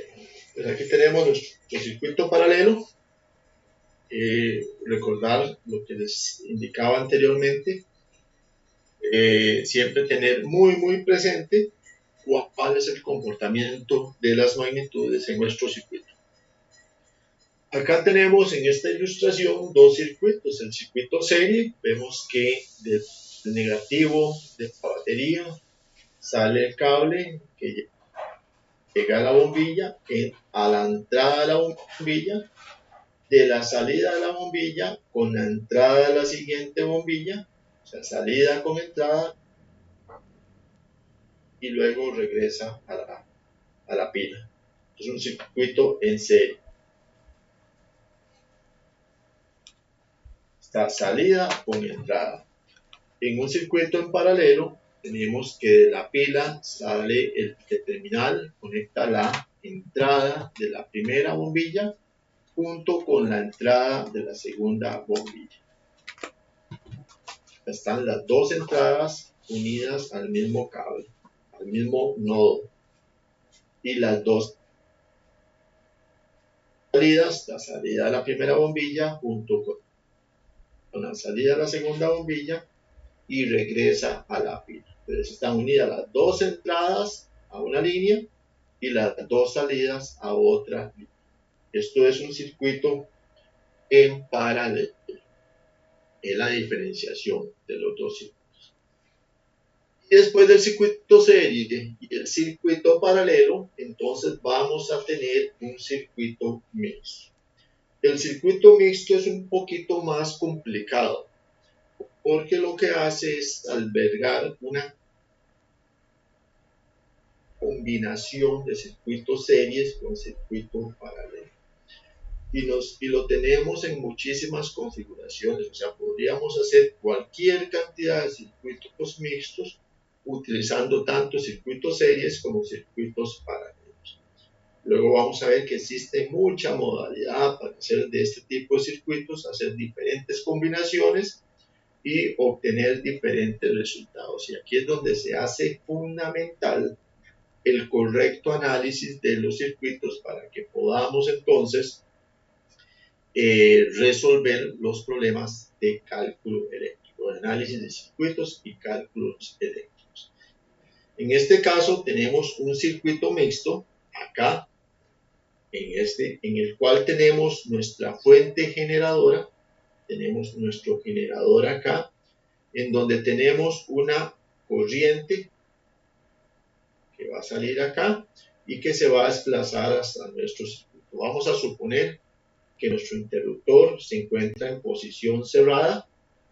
Pues aquí tenemos nuestro circuito paralelo. Recordar lo que les indicaba anteriormente. Siempre tener muy presente cuál es el comportamiento de las magnitudes en nuestro circuito. Acá tenemos en esta ilustración dos circuitos. El circuito serie, vemos que del negativo de la batería sale el cable que llega a la bombilla, a la entrada de la bombilla, de la salida de la bombilla con la entrada de la siguiente bombilla, o sea, salida con entrada, y luego regresa a la pila. Es un circuito en serie. Está salida con entrada. En un circuito en paralelo tenemos que de la pila sale el terminal, conecta la entrada de la primera bombilla junto con la entrada de la segunda bombilla. Están las dos entradas unidas al mismo cable, al mismo nodo, y las dos salidas, la salida de la primera bombilla junto con la salida de la segunda bombilla, y regresa a la pila. Entonces están unidas las dos entradas a una línea y las dos salidas a otra línea. Esto es un circuito en paralelo. Es la diferenciación de los dos circuitos. Y después del circuito serie y el circuito paralelo, entonces vamos a tener un circuito mixto. El circuito mixto es un poquito más complicado, porque lo que hace es albergar una combinación de circuitos series con circuito paralelo. Y lo tenemos en muchísimas configuraciones, o sea, podríamos hacer cualquier cantidad de circuitos mixtos utilizando tanto circuitos series como circuitos paralelos. Luego vamos a ver que existe mucha modalidad para hacer de este tipo de circuitos, hacer diferentes combinaciones y obtener diferentes resultados. Y aquí es donde se hace fundamental el correcto análisis de los circuitos para que podamos entonces resolver los problemas de cálculo eléctrico, de análisis de circuitos y cálculos eléctricos. En este caso tenemos un circuito mixto acá, en el cual tenemos nuestra fuente generadora, tenemos nuestro generador acá, en donde tenemos una corriente que va a salir acá y que se va a desplazar hasta nuestro circuito. Vamos a suponer que nuestro interruptor se encuentra en posición cerrada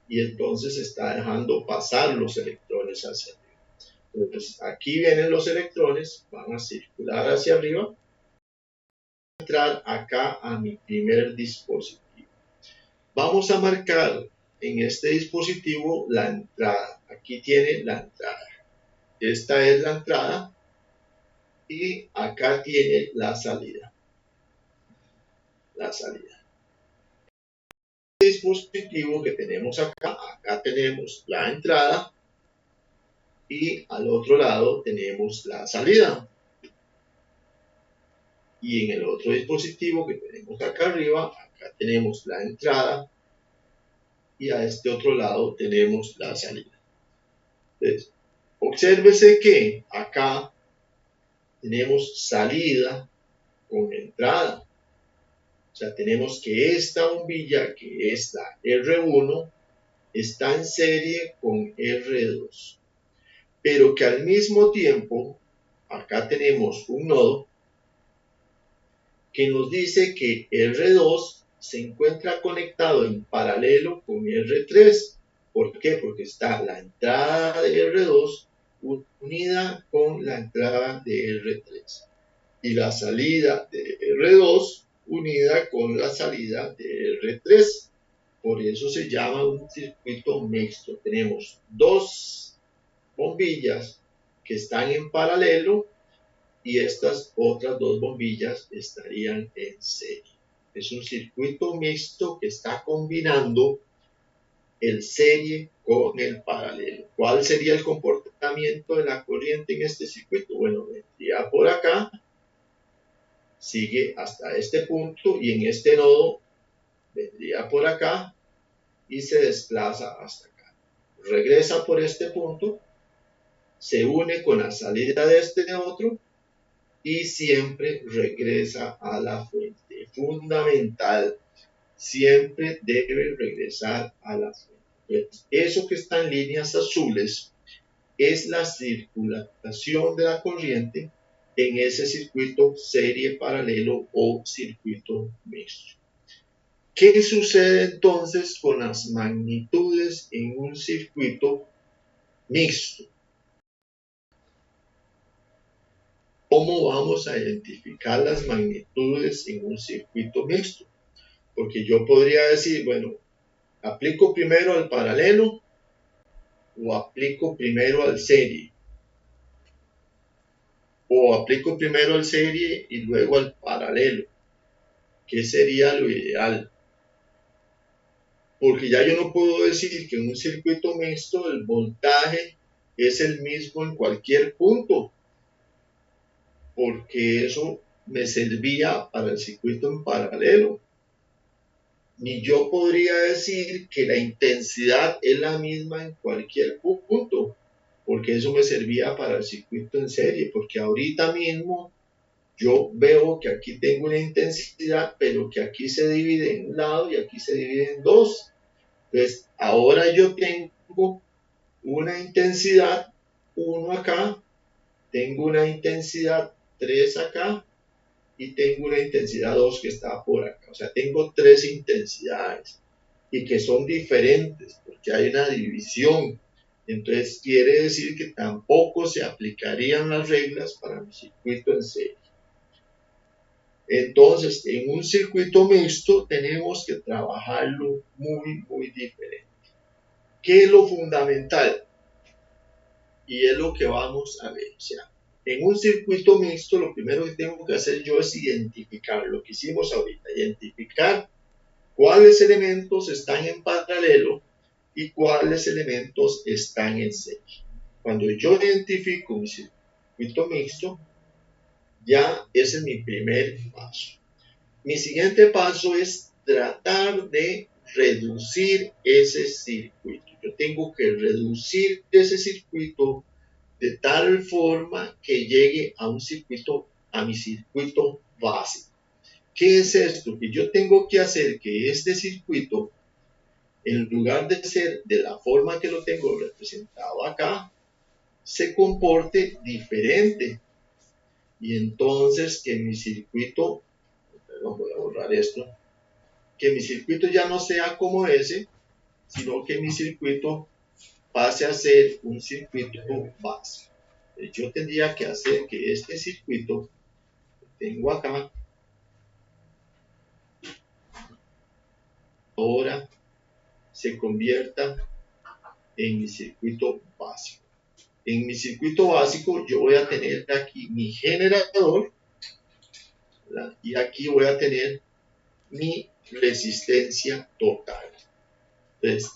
y entonces está dejando pasar los electrones hacia arriba. Entonces aquí vienen los electrones, van a circular hacia arriba, van a entrar acá a mi primer dispositivo. Vamos a marcar en este dispositivo la entrada. Aquí tiene la entrada. Esta es la entrada y acá tiene la salida. La salida. Dispositivo que tenemos acá tenemos la entrada y al otro lado tenemos la salida. Y en el otro dispositivo que tenemos acá arriba, acá tenemos la entrada y a este otro lado tenemos la salida. Entonces, obsérvese que acá tenemos salida con entrada. O sea, tenemos que esta bombilla, que es la R1, está en serie con R2. Pero que al mismo tiempo, acá tenemos un nodo que nos dice que R2 se encuentra conectado en paralelo con R3. ¿Por qué? Porque está la entrada de R2 unida con la entrada de R3 y la salida de R2 unida con la salida de R3. Por eso se llama un circuito mixto. Tenemos dos bombillas que están en paralelo y estas otras dos bombillas estarían en serie. Es un circuito mixto que está combinando el serie con el paralelo. ¿Cuál sería el comportamiento de la corriente en este circuito? Bueno, vendría por acá, sigue hasta este punto y en este nodo vendría por acá y se desplaza hasta acá. Regresa por este punto, se une con la salida de este otro y siempre regresa a la fuente. Fundamental, siempre debe regresar a la fuente. Eso que está en líneas azules es la circulación de la corriente en ese circuito serie paralelo o circuito mixto. ¿Qué sucede entonces con las magnitudes en un circuito mixto? ¿Cómo vamos a identificar las magnitudes en un circuito mixto? Porque yo podría decir, bueno, aplico primero al paralelo o aplico primero al serie. O aplico primero al serie y luego al paralelo. ¿Qué sería lo ideal? Porque ya yo no puedo decir que en un circuito mixto el voltaje es el mismo en cualquier punto, porque eso me servía para el circuito en paralelo. Ni yo podría decir que la intensidad es la misma en cualquier punto, porque eso me servía para el circuito en serie, porque ahorita mismo yo veo que aquí tengo una intensidad, pero que aquí se divide en un lado y aquí se divide en dos. Entonces, ahora yo tengo una intensidad 1 acá, tengo una intensidad 3 acá y tengo una intensidad 2 que está por acá. O sea, tengo tres intensidades y que son diferentes porque hay una división. Entonces, quiere decir que tampoco se aplicarían las reglas para mi circuito en serie. Entonces, en un circuito mixto tenemos que trabajarlo muy diferente. ¿Qué es lo fundamental? Y es lo que vamos a ver. O sea, en un circuito mixto lo primero que tengo que hacer yo es identificar lo que hicimos ahorita, identificar cuáles elementos están en paralelo y cuáles elementos están en serie. Cuando yo identifico mi circuito mixto, ya ese es mi primer paso. Mi siguiente paso es tratar de reducir ese circuito. Yo tengo que reducir ese circuito de tal forma que llegue a mi circuito básico. ¿Qué es esto? Que yo tengo que hacer que este circuito, en lugar de ser de la forma que lo tengo representado acá, se comporte diferente. Y entonces que mi circuito, perdón, voy a borrar esto, que mi circuito ya no sea como ese, sino que mi circuito pase a ser un circuito básico. Yo tendría que hacer que este circuito que tengo acá ahora se convierta en mi circuito básico. En mi circuito básico yo voy a tener aquí mi generador, ¿verdad? Y aquí voy a tener mi resistencia total. Entonces,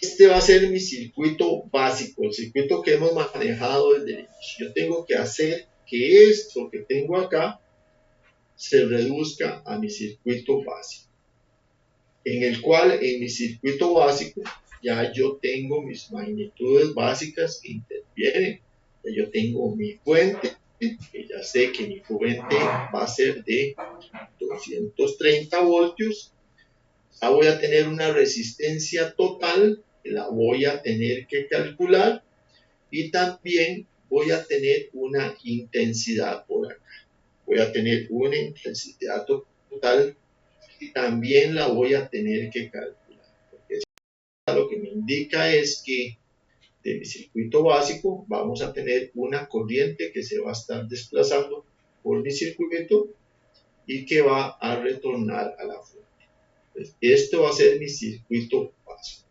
Este va a ser mi circuito básico, el circuito que hemos manejado desde el inicio. Yo tengo que hacer que esto que tengo acá se reduzca a mi circuito básico, en el cual en mi circuito básico ya yo tengo mis magnitudes básicas que intervienen. Ya yo tengo mi fuente, que ya sé que mi fuente va a ser de 230 voltios. Ya voy a tener una resistencia total, que la voy a tener que calcular, y también voy a tener una intensidad por acá. Voy a tener una intensidad total y también la voy a tener que calcular, porque lo que me indica es que de mi circuito básico vamos a tener una corriente que se va a estar desplazando por mi circuito y que va a retornar a la fuente. Entonces, esto va a ser mi circuito básico.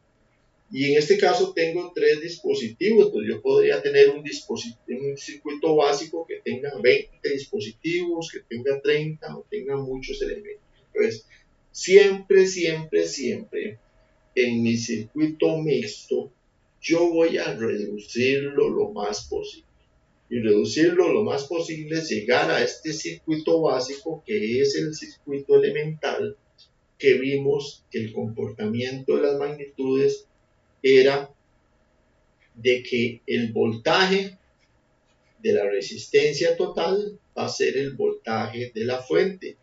Y en este caso tengo tres dispositivos, pues yo podría tener un circuito básico que tenga 20 dispositivos, que tenga 30 o tenga muchos elementos. Entonces, siempre en mi circuito mixto, yo voy a reducirlo lo más posible. Y reducirlo lo más posible es llegar a este circuito básico, que es el circuito elemental, que vimos que el comportamiento de las magnitudes era de que el voltaje de la resistencia total va a ser el voltaje de la fuente,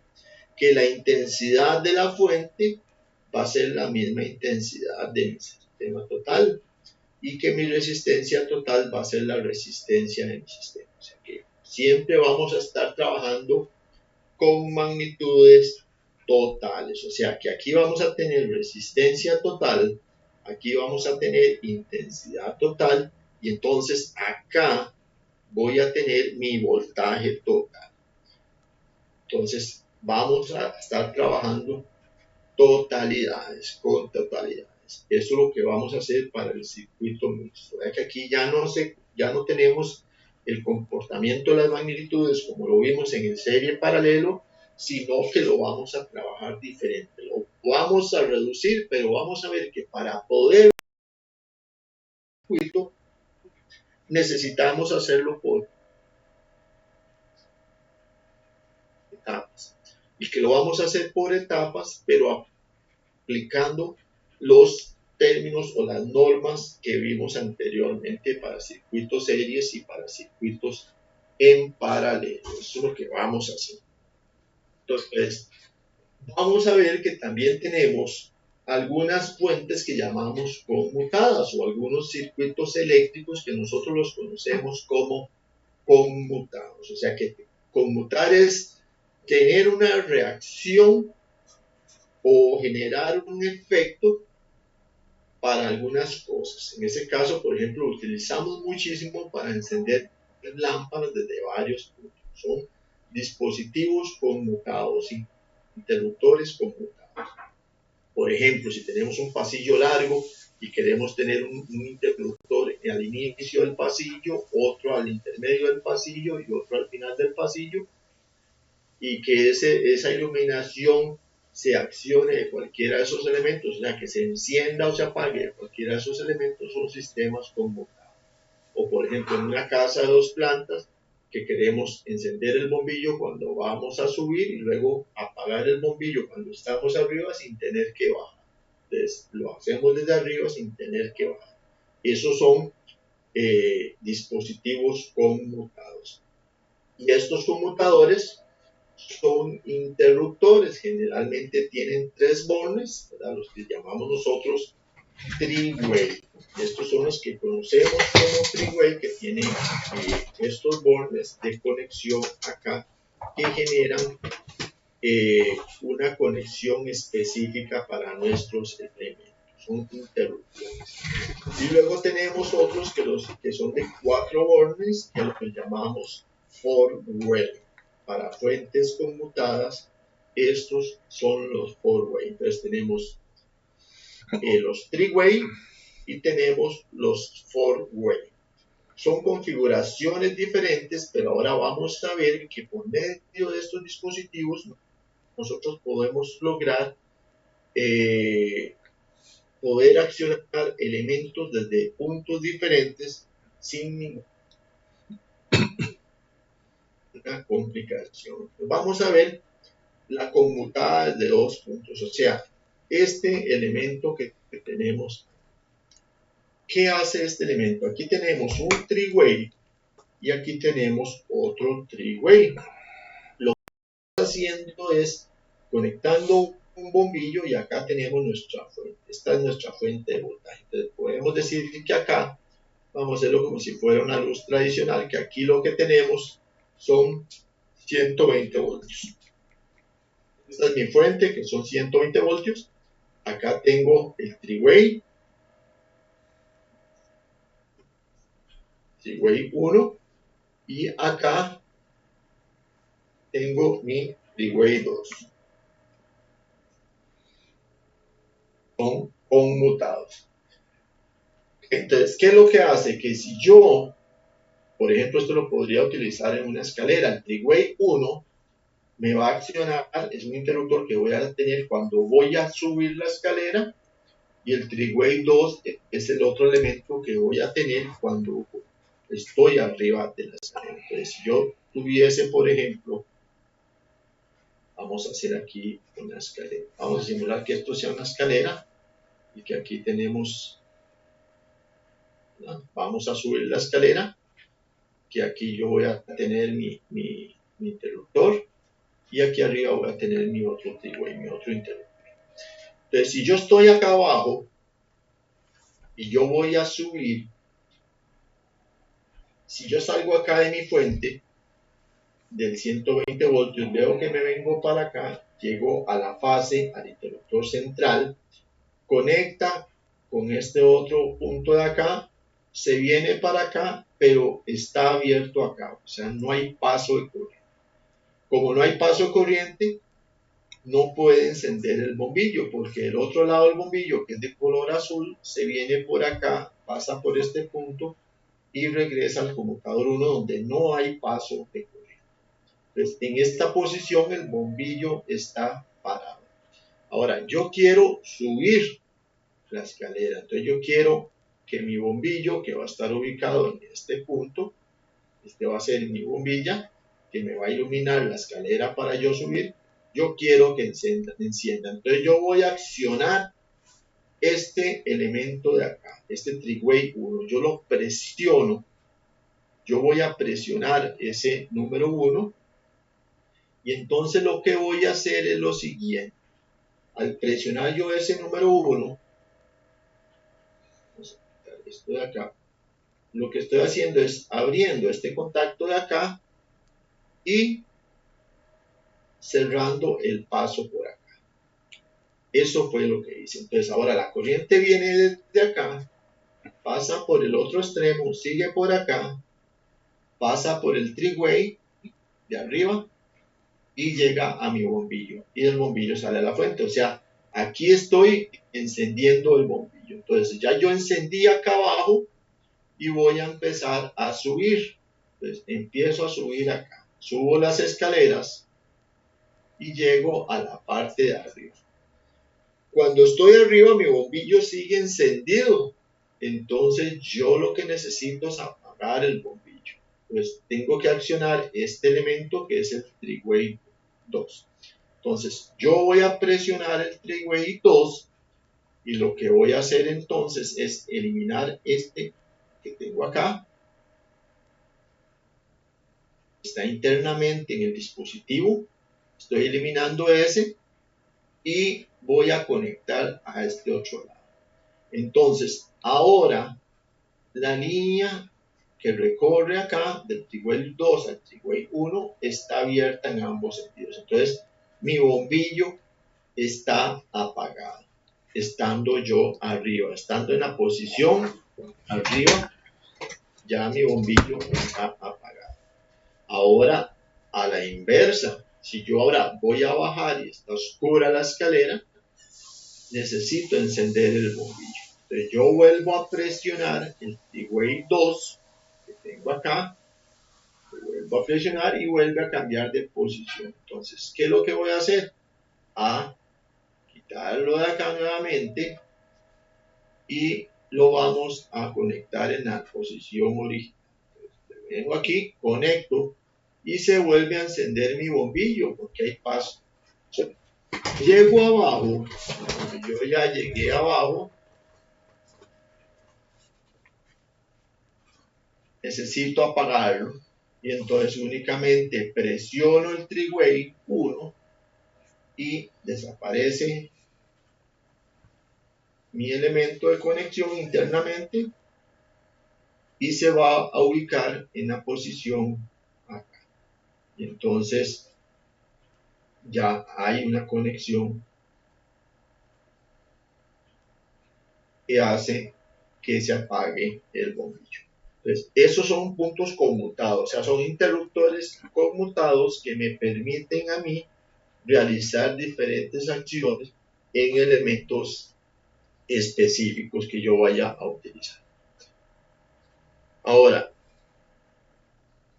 que la intensidad de la fuente va a ser la misma intensidad de mi sistema total y que mi resistencia total va a ser la resistencia de mi sistema. O sea que siempre vamos a estar trabajando con magnitudes totales. O sea que aquí vamos a tener resistencia total, aquí vamos a tener intensidad total y entonces acá voy a tener mi voltaje total. Entonces vamos a estar trabajando totalidades, con totalidades. Eso es lo que vamos a hacer para el circuito mixto. ¿Verdad? Que aquí ya no tenemos el comportamiento de las magnitudes como lo vimos en el serie paralelo, sino que lo vamos a trabajar diferente. Lo vamos a reducir, pero vamos a ver que para poder circuito necesitamos hacerlo por etapas. Y que lo vamos a hacer por etapas, pero aplicando los términos o las normas que vimos anteriormente para circuitos series y para circuitos en paralelo. Eso es lo que vamos a hacer. Entonces, vamos a ver que también tenemos algunas fuentes que llamamos conmutadas o algunos circuitos eléctricos que nosotros los conocemos como conmutados. O sea que conmutar es tener una reacción o generar un efecto para algunas cosas. En ese caso, por ejemplo, lo utilizamos muchísimo para encender lámparas desde varios puntos. Son dispositivos conmutados, interruptores conmutados. Por ejemplo, si tenemos un pasillo largo y queremos tener un interruptor al inicio del pasillo, otro al intermedio del pasillo y otro al final del pasillo, y que esa iluminación se accione de cualquiera de esos elementos, o sea, que se encienda o se apague de cualquiera de esos elementos, son sistemas conmutados. O por ejemplo, en una casa de 2 plantas, que queremos encender el bombillo cuando vamos a subir y luego apagar el bombillo cuando estamos arriba sin tener que bajar. Entonces, lo hacemos desde arriba sin tener que bajar. Esos son dispositivos conmutados. Y estos conmutadores son interruptores, generalmente tienen 3 bornes, ¿verdad? Los que llamamos nosotros three-way. Estos son los que conocemos como three-way, que tienen estos bornes de conexión acá que generan una conexión específica para nuestros elementos. Son interruptores. Y luego tenemos otros que son de 4 bornes, que los llamamos four-way. Para fuentes conmutadas, estos son los four-way. Entonces tenemos los three-way y tenemos los four-way. Son configuraciones diferentes, pero ahora vamos a ver que por medio de estos dispositivos nosotros podemos lograr poder accionar elementos desde puntos diferentes sin ninguna complicación. Vamos a ver la conmutada de 2 puntos, o sea, este elemento que tenemos. ¿Qué hace este elemento? Aquí tenemos un three-way y aquí tenemos otro three-way. Lo que está haciendo es conectando un bombillo y acá tenemos nuestra fuente. Esta es nuestra fuente de voltaje. Entonces podemos decir que acá vamos a hacerlo como si fuera una luz tradicional, que aquí lo que tenemos son 120 voltios. Esta es mi fuente, que son 120 voltios. Acá tengo el three-way 1, y acá tengo mi three-way 2. Son conmutados. Entonces, ¿qué es lo que hace? Que si yo, por ejemplo, esto lo podría utilizar en una escalera, el three-way 1 me va a accionar, es un interruptor que voy a tener cuando voy a subir la escalera, y el three-way 2 es el otro elemento que voy a tener cuando estoy arriba de la escalera. Entonces, si yo tuviese, por ejemplo, vamos a hacer aquí una escalera, vamos a simular que esto sea una escalera y que aquí tenemos, ¿no? Vamos a subir la escalera, que aquí yo voy a tener mi interruptor, y aquí arriba voy a tener mi otro three-way, mi otro interruptor. Entonces, si yo estoy acá abajo y yo voy a subir, si yo salgo acá de mi fuente del 120 voltios, veo que me vengo para acá, llego a la fase, al interruptor central, conecta con este otro punto de acá, se viene para acá, pero está abierto acá, o sea, no hay paso de corriente. Como no hay paso de corriente, no puede encender el bombillo, porque el otro lado del bombillo, que es de color azul, se viene por acá, pasa por este punto y regresa al conmutador 1, donde no hay paso de corriente. Entonces, en esta posición el bombillo está parado. Ahora, yo quiero subir la escalera. Entonces, yo quiero que mi bombillo, que va a estar ubicado en este punto, este va a ser mi bombilla, que me va a iluminar la escalera para yo subir. Yo quiero que encienda. Entonces, yo voy a accionar este elemento de acá, este three-way 1. Yo lo presiono. Yo voy a presionar ese número 1. Y entonces lo que voy a hacer es lo siguiente. Al presionar yo ese número 1, vamos a quitar esto de acá, lo que estoy haciendo es abriendo este contacto de acá y cerrando el paso por acá. Eso fue lo que hice. Entonces ahora la corriente viene de acá, pasa por el otro extremo, sigue por acá, pasa por el three-way de arriba y llega a mi bombillo. Y del bombillo sale a la fuente. O sea, aquí estoy encendiendo el bombillo. Entonces ya yo encendí acá abajo y voy a empezar a subir. Entonces empiezo a subir acá. Subo las escaleras y llego a la parte de arriba. Cuando estoy arriba, mi bombillo sigue encendido. Entonces yo lo que necesito es apagar el bombillo. Pues tengo que accionar este elemento que es el three-way 2. Entonces yo voy a presionar el three-way 2 y lo que voy a hacer entonces es eliminar este que tengo acá. Está internamente en el dispositivo. Estoy eliminando ese y voy a conectar a este otro lado. Entonces, ahora la línea que recorre acá del three-way 2 al three-way 1 está abierta en ambos sentidos. Entonces, mi bombillo está apagado, estando yo arriba, estando en la posición arriba, ya mi bombillo está apagado. Ahora, a la inversa, si yo ahora voy a bajar y está oscura la escalera, necesito encender el bombillo. Entonces yo vuelvo a presionar el three-way 2 que tengo acá, lo vuelvo a presionar y vuelve a cambiar de posición. Entonces, ¿qué es lo que voy a hacer? A quitarlo de acá nuevamente y lo vamos a conectar en la posición original. Vengo aquí, conecto y se vuelve a encender mi bombillo porque hay paso. Llego abajo, yo ya llegué abajo, necesito apagarlo y entonces únicamente presiono el three-way 1 y desaparece mi elemento de conexión internamente y se va a ubicar en la posición acá. Y entonces ya hay una conexión que hace que se apague el bombillo. Entonces, esos son puntos conmutados, o sea, son interruptores conmutados que me permiten a mí realizar diferentes acciones en elementos específicos que yo vaya a utilizar. Ahora,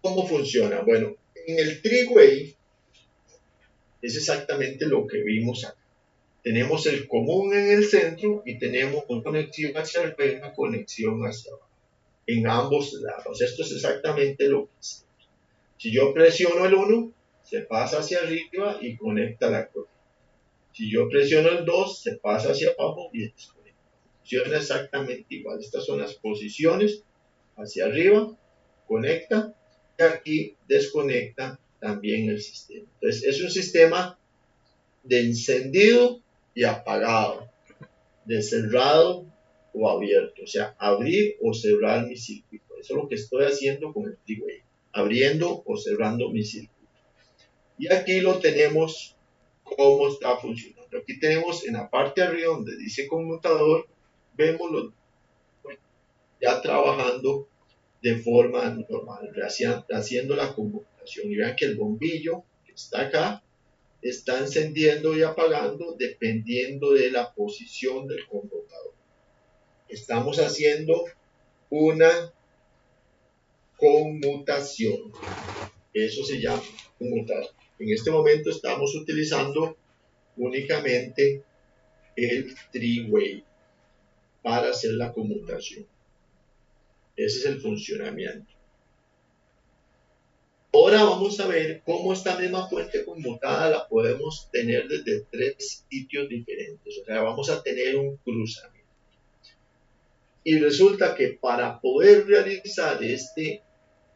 ¿cómo funciona? Bueno, en el three-way es exactamente lo que vimos acá. Tenemos el común en el centro y tenemos una conexión hacia arriba y una conexión hacia abajo. En ambos lados. Esto es exactamente lo que es. Si yo presiono el 1, se pasa hacia arriba y conecta la corriente. Si yo presiono el 2, se pasa hacia abajo y desconecta. Funciona exactamente igual. Estas son las posiciones. Hacia arriba, conecta, y aquí desconecta también el sistema. Entonces, es un sistema de encendido y apagado, de cerrado o abierto, o sea, abrir o cerrar mi circuito. Eso es lo que estoy haciendo con el three-way, abriendo o cerrando mi circuito. Y aquí lo tenemos cómo está funcionando. Aquí tenemos en la parte de arriba donde dice conmutador, vemos ya trabajando de forma normal, haciendo la conmutación. Y vean que el bombillo que está acá está encendiendo y apagando dependiendo de la posición del conmutador. Estamos haciendo una conmutación. Eso se llama conmutar. En este momento estamos utilizando únicamente el three-way para hacer la conmutación. Ese es el funcionamiento. Ahora vamos a ver cómo esta misma fuente conmutada la podemos tener desde 3 sitios diferentes. O sea, vamos a tener un cruzamiento. Y resulta que para poder realizar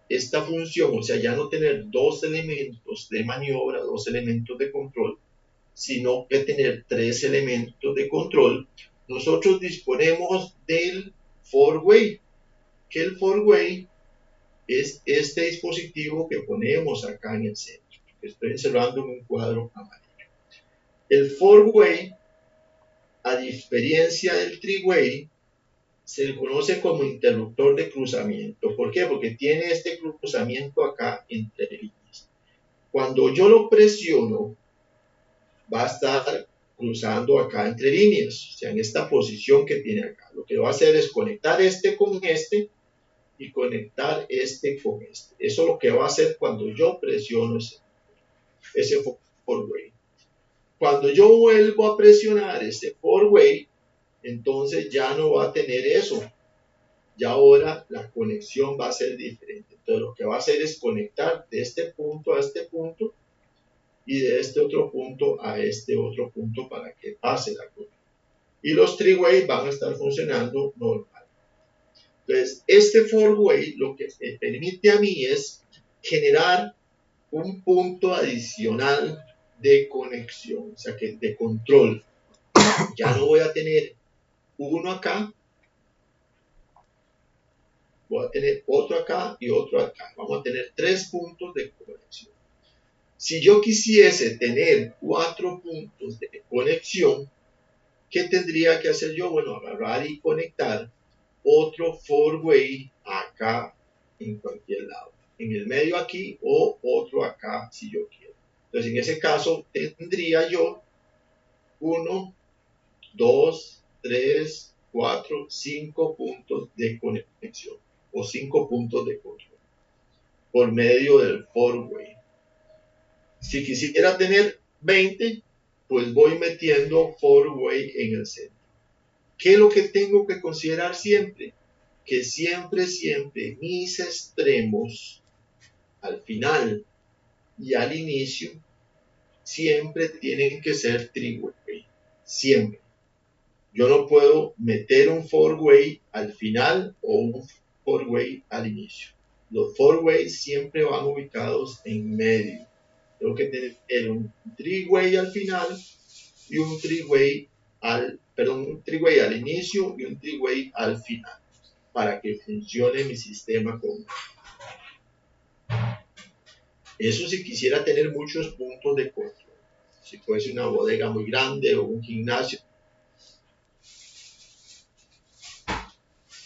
esta función, o sea, ya no tener 2 elementos de maniobra, 2 elementos de control, sino que tener 3 elementos de control, nosotros disponemos del four-way, que el four-way es este dispositivo que ponemos acá en el centro, que estoy encerrando en un cuadro amarillo. El four-way, a diferencia del three-way, se le conoce como interruptor de cruzamiento. ¿Por qué? Porque tiene este cruzamiento acá entre líneas. Cuando yo lo presiono, va a estar cruzando acá entre líneas, o sea, en esta posición que tiene acá. Lo que va a hacer es conectar este con este y conectar este con este. Eso es lo que va a hacer cuando yo presiono ese four-way. Cuando yo vuelvo a presionar ese four-way, entonces ya no va a tener eso. Ya ahora la conexión va a ser diferente. Entonces lo que va a hacer es conectar de este punto a este punto y de este otro punto a este otro punto para que pase la corriente. Y los three-way van a estar funcionando normal. Entonces, este four-way lo que me permite a mí es generar un punto adicional de conexión, o sea, que de control. Ya no voy a tener uno acá, voy a tener otro acá y otro acá. Vamos a tener 3 puntos de conexión. Si yo quisiese tener 4 puntos de conexión, ¿qué tendría que hacer yo? Bueno, agarrar y conectar otro four-way acá en cualquier lado. En el medio aquí o otro acá si yo quiero. Entonces, en ese caso, tendría yo 1, 2, 3, 4, 5 puntos de conexión o 5 puntos de control por medio del four-way. Si quisiera tener 20, pues voy metiendo four-way en el centro. ¿Qué es lo que tengo que considerar siempre? Que siempre mis extremos al final y al inicio siempre tienen que ser three-way. Siempre. Yo no puedo meter un four-way al final o un four-way al inicio. Los four-ways siempre van ubicados en medio. Tengo que tener un three-way al final y un three-way un three-way al inicio y un three-way al final para que funcione mi sistema con. Eso si quisiera tener muchos puntos de control. Si fuese una bodega muy grande o un gimnasio,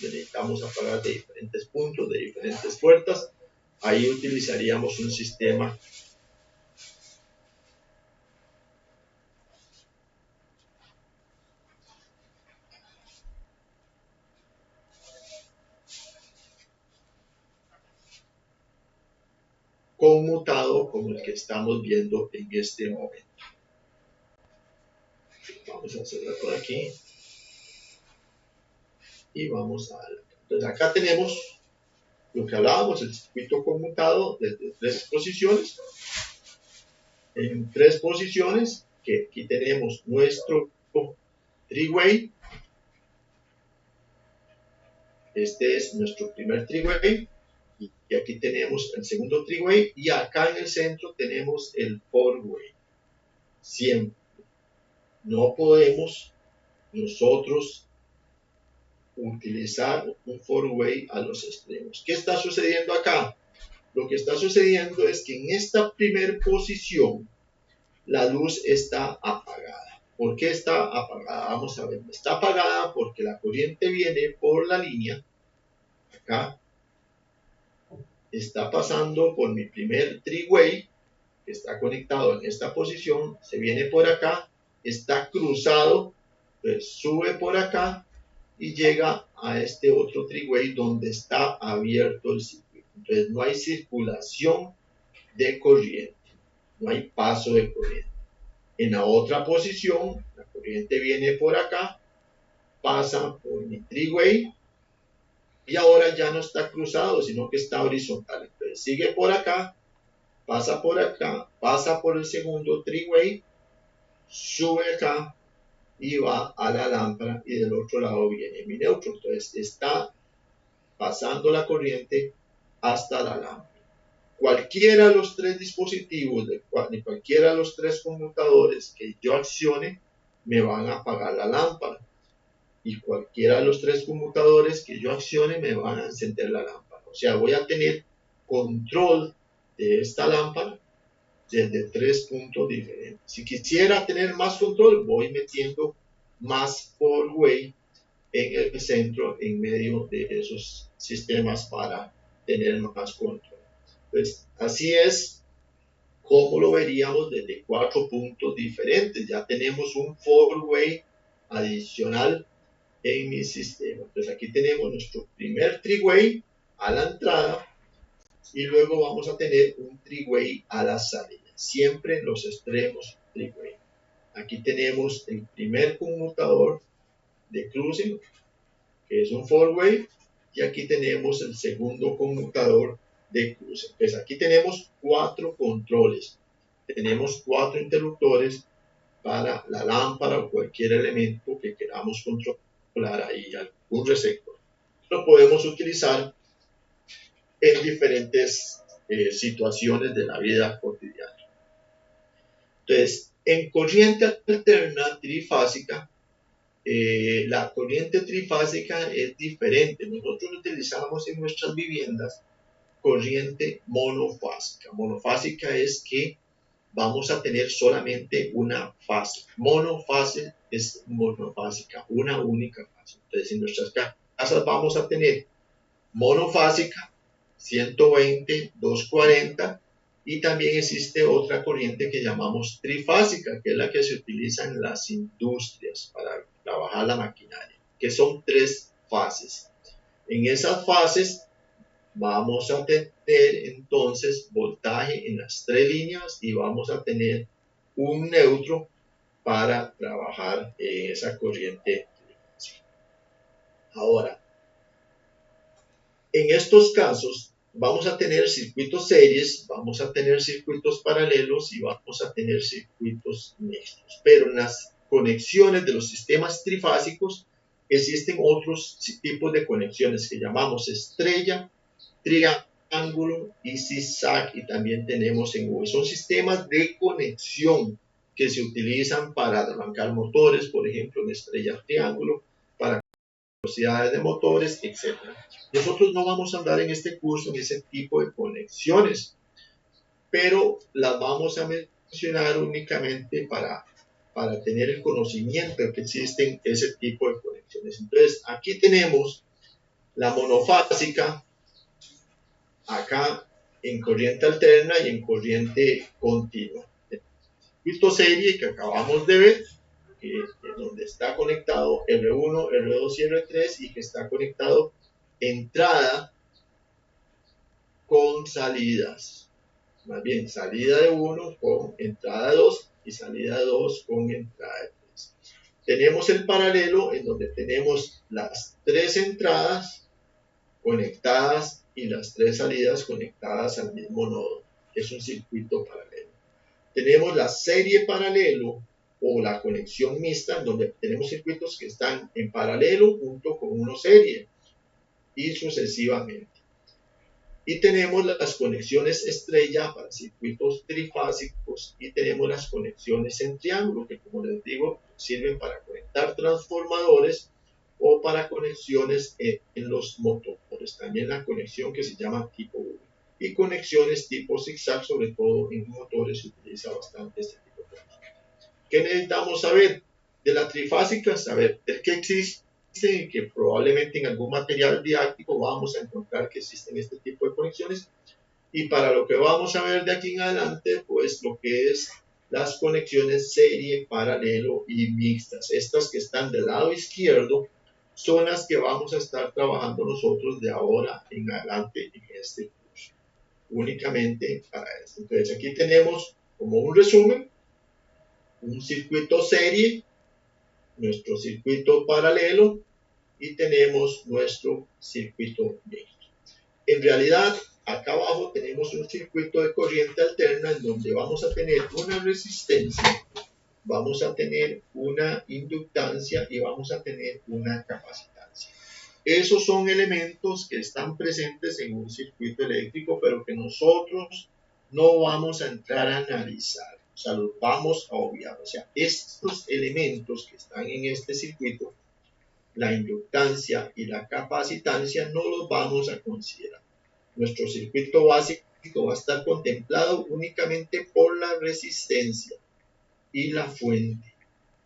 necesitamos apagar de diferentes puntos, de diferentes puertas. Ahí utilizaríamos un sistema conmutado como el que estamos viendo en este momento. Vamos a hacerlo por aquí y vamos a ver. Entonces acá tenemos lo que hablábamos, el circuito conmutado desde 3 posiciones. En 3 posiciones, que aquí tenemos nuestro three-way. Este es nuestro primer three-way. Y aquí tenemos el segundo three-way. Y acá en el centro tenemos el four-way. Siempre. No podemos nosotros utilizar un four-way a los extremos. ¿Qué está sucediendo acá? Lo que está sucediendo es que en esta primera posición la luz está apagada. ¿Por qué está apagada? Vamos a ver. Está apagada porque la corriente viene por la línea. Acá está pasando por mi primer three-way que está conectado en esta posición. Se viene por acá. Está cruzado. Pues sube por acá y llega a este otro three-way donde está abierto el circuito. Entonces no hay circulación de corriente, no hay paso de corriente. En la otra posición, la corriente viene por acá, pasa por mi three-way y ahora ya no está cruzado, sino que está horizontal. Entonces sigue por acá, pasa por el segundo three-way, sube acá y va a la lámpara y del otro lado viene mi neutro. Entonces está pasando la corriente hasta la lámpara. Cualquiera de los 3 dispositivos, de cualquiera de los 3 conmutadores que yo accione, me van a apagar la lámpara. Y cualquiera de los 3 conmutadores que yo accione, me van a encender la lámpara. O sea, voy a tener control de esta lámpara desde 3 puntos diferentes. Si quisiera tener más control, voy metiendo más four-way en el centro, en medio de esos sistemas para tener más control. Pues así es como lo veríamos desde 4 puntos diferentes. Ya tenemos un four-way adicional en mi sistema. Entonces aquí tenemos nuestro primer three-way a la entrada y luego vamos a tener un three-way a la salida. Siempre en los extremos three-way. Aquí tenemos el primer conmutador de crucing, que es un four-way, y aquí tenemos el segundo conmutador de cruce. Pues aquí tenemos 4 controles. Tenemos 4 interruptores para la lámpara o cualquier elemento que queramos controlar ahí, algún receptor. Lo podemos utilizar en diferentes situaciones de la vida cotidiana. Entonces, en corriente alterna trifásica, la corriente trifásica es diferente. Nosotros utilizamos en nuestras viviendas corriente monofásica. Monofásica es que vamos a tener solamente una fase. Monofase es monofásica, una única fase. Entonces, en nuestras casas vamos a tener monofásica, 120, 240, y también existe otra corriente que llamamos trifásica, que es la que se utiliza en las industrias para trabajar la maquinaria, que son 3 fases. En esas fases vamos a tener entonces voltaje en las 3 líneas y vamos a tener un neutro para trabajar esa corriente. Ahora, en estos casos vamos a tener circuitos series, vamos a tener circuitos paralelos y vamos a tener circuitos mixtos. Pero en las conexiones de los sistemas trifásicos existen otros tipos de conexiones que llamamos estrella, triángulo y zigzag, y también tenemos en V. Son sistemas de conexión que se utilizan para arrancar motores, por ejemplo, en estrella triángulo, para velocidades de motores, etc. Nosotros no vamos a andar en este curso en ese tipo de conexiones, pero las vamos a mencionar únicamente para tener el conocimiento de que existen ese tipo de conexiones. Entonces, aquí tenemos la monofásica, acá en corriente alterna y en corriente continua. El circuito serie que acabamos de ver, donde está conectado R1, R2 y R3 y que está conectado entrada con salidas. Más bien, salida de 1 con entrada de 2 y salida de 2 con entrada de 3. Tenemos el paralelo en donde tenemos las 3 entradas conectadas y las 3 salidas conectadas al mismo nodo. Es un circuito paralelo. Tenemos la serie paralelo o la conexión mixta, en donde tenemos circuitos que están en paralelo junto con una serie y sucesivamente. Y tenemos las conexiones estrella para circuitos trifásicos y tenemos las conexiones en triángulo, que como les digo, sirven para conectar transformadores o para conexiones en los motores. También la conexión que se llama tipo V. Y conexiones tipo zigzag, sobre todo en motores, se utiliza bastante este tipo de cosas. ¿Qué necesitamos saber? De la trifásica, saber que existe y que probablemente en algún material didáctico vamos a encontrar que existen este tipo de conexiones. Y para lo que vamos a ver de aquí en adelante, pues lo que es las conexiones serie, paralelo y mixtas. Estas que están del lado izquierdo son las que vamos a estar trabajando nosotros de ahora en adelante en este curso. Únicamente para esto. Entonces aquí tenemos como un resumen un circuito serie, nuestro circuito paralelo y tenemos nuestro circuito mixto. En realidad, acá abajo tenemos un circuito de corriente alterna en donde vamos a tener una resistencia, vamos a tener una inductancia y vamos a tener una capacitancia. Esos son elementos que están presentes en un circuito eléctrico, pero que nosotros no vamos a entrar a analizar. O sea, los vamos a obviar. O sea, estos elementos que están en este circuito, la inductancia y la capacitancia, no los vamos a considerar. Nuestro circuito básico va a estar contemplado únicamente por la resistencia y la fuente.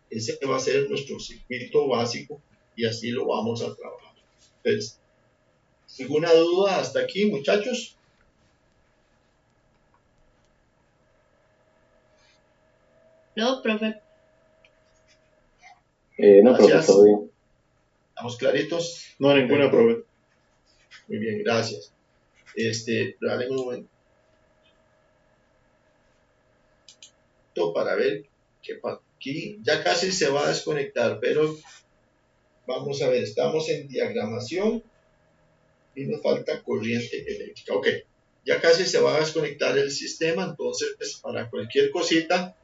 Ese va a ser nuestro circuito básico y así lo vamos a trabajar. Entonces, ¿alguna duda hasta aquí, muchachos? No, profe. No, profe, todo bien. ¿Estamos claritos? No, ninguna, profe. Muy bien, gracias. Dale un momento para ver que aquí ya casi se va a desconectar, pero vamos a ver, estamos en diagramación y nos falta corriente eléctrica. Ok, ya casi se va a desconectar el sistema, entonces para cualquier cosita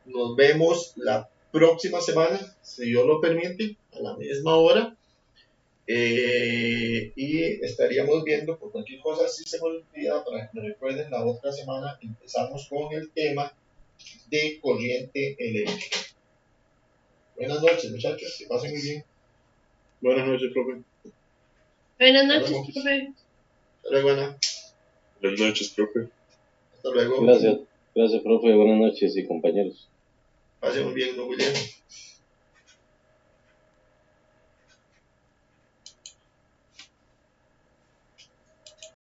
nos vemos la próxima semana, si Dios lo permite, a la misma hora. Y estaríamos viendo por cualquier cosa si se me olvida, para que me recuerden, la otra semana empezamos con el tema de corriente eléctrica. Buenas noches, muchachos, que pasen muy bien. Buenas noches, profe. Buenas noches, profe. Hasta luego, Ana. Buenas noches, profe. Hasta luego. Gracias, profe. Buenas noches y compañeros. Pasen muy bien, William.